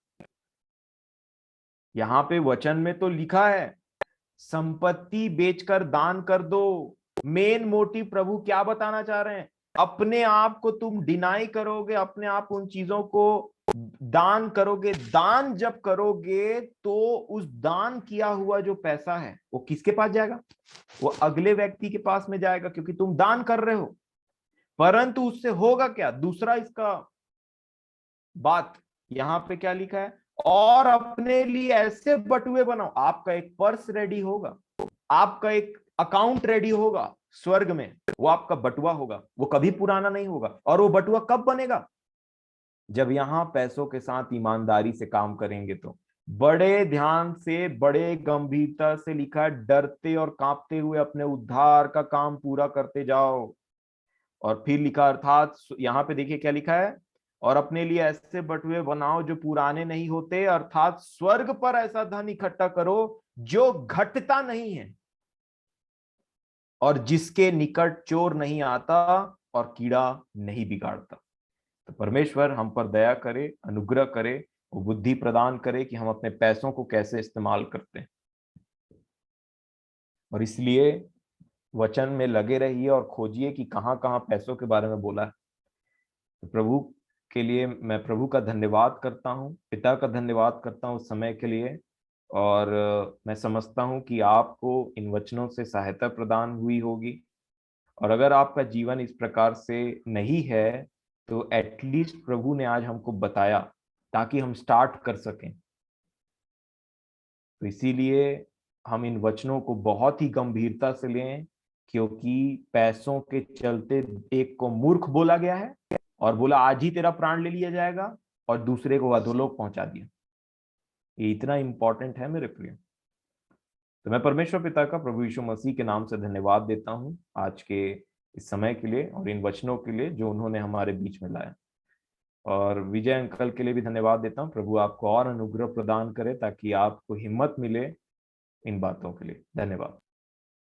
यहां पे वचन में तो लिखा है संपत्ति बेचकर दान कर दो। मेन मोटिव प्रभु क्या बताना चाह रहे हैं? अपने आप को तुम डिनाई करोगे, अपने आप उन चीजों को दान करोगे। दान जब करोगे तो उस दान किया हुआ जो पैसा है वो किसके पास जाएगा? वो अगले व्यक्ति के पास में जाएगा, क्योंकि तुम दान कर रहे हो। परंतु उससे होगा क्या? दूसरा इसका बात यहां पे क्या लिखा है? और अपने लिए ऐसे बटुए बनाओ। आपका एक पर्स रेडी होगा, आपका एक अकाउंट रेडी होगा स्वर्ग में, वो आपका बटुआ होगा, वो कभी पुराना नहीं होगा। और वो बटुआ कब बनेगा? जब यहां पैसों के साथ ईमानदारी से काम करेंगे। तो बड़े ध्यान से, बड़े गंभीरता से लिखा है, डरते और कांपते हुए अपने उद्धार का काम पूरा करते जाओ। और फिर लिखा, अर्थात यहां पे देखिए क्या लिखा है, और अपने लिए ऐसे बटुए बनाओ जो पुराने नहीं होते, अर्थात स्वर्ग पर ऐसा धन इकट्ठा करो जो घटता नहीं है और जिसके निकट चोर नहीं आता और कीड़ा नहीं बिगाड़ता। तो परमेश्वर हम पर दया करे, अनुग्रह करे, वो बुद्धि प्रदान करे कि हम अपने पैसों को कैसे इस्तेमाल करते हैं। और इसलिए वचन में लगे रहिए और खोजिए कि कहां कहां पैसों के बारे में बोला है। तो प्रभु के लिए मैं प्रभु का धन्यवाद करता हूँ, पिता का धन्यवाद करता हूँ उस समय के लिए। और मैं समझता हूँ कि आपको इन वचनों से सहायता प्रदान हुई होगी। और अगर आपका जीवन इस प्रकार से नहीं है तो एटलीस्ट प्रभु ने आज हमको बताया ताकि हम स्टार्ट कर सकें। तो इसीलिए हम इन वचनों को बहुत ही गंभीरता से लें, क्योंकि पैसों के चलते एक को मूर्ख बोला गया है और बोला आज ही तेरा प्राण ले लिया जाएगा, और दूसरे को अधोलोक पहुंचा दिया। ये इतना इंपॉर्टेंट है मेरे प्रिय। तो मैं परमेश्वर पिता का प्रभु यीशु मसीह के नाम से धन्यवाद देता हूं आज के इस समय के लिए और इन वचनों के लिए जो उन्होंने हमारे बीच में लाया। और विजय अंकल के लिए भी धन्यवाद देता हूं। प्रभु आपको और अनुग्रह प्रदान करे ताकि आपको हिम्मत मिले इन बातों के लिए। धन्यवाद।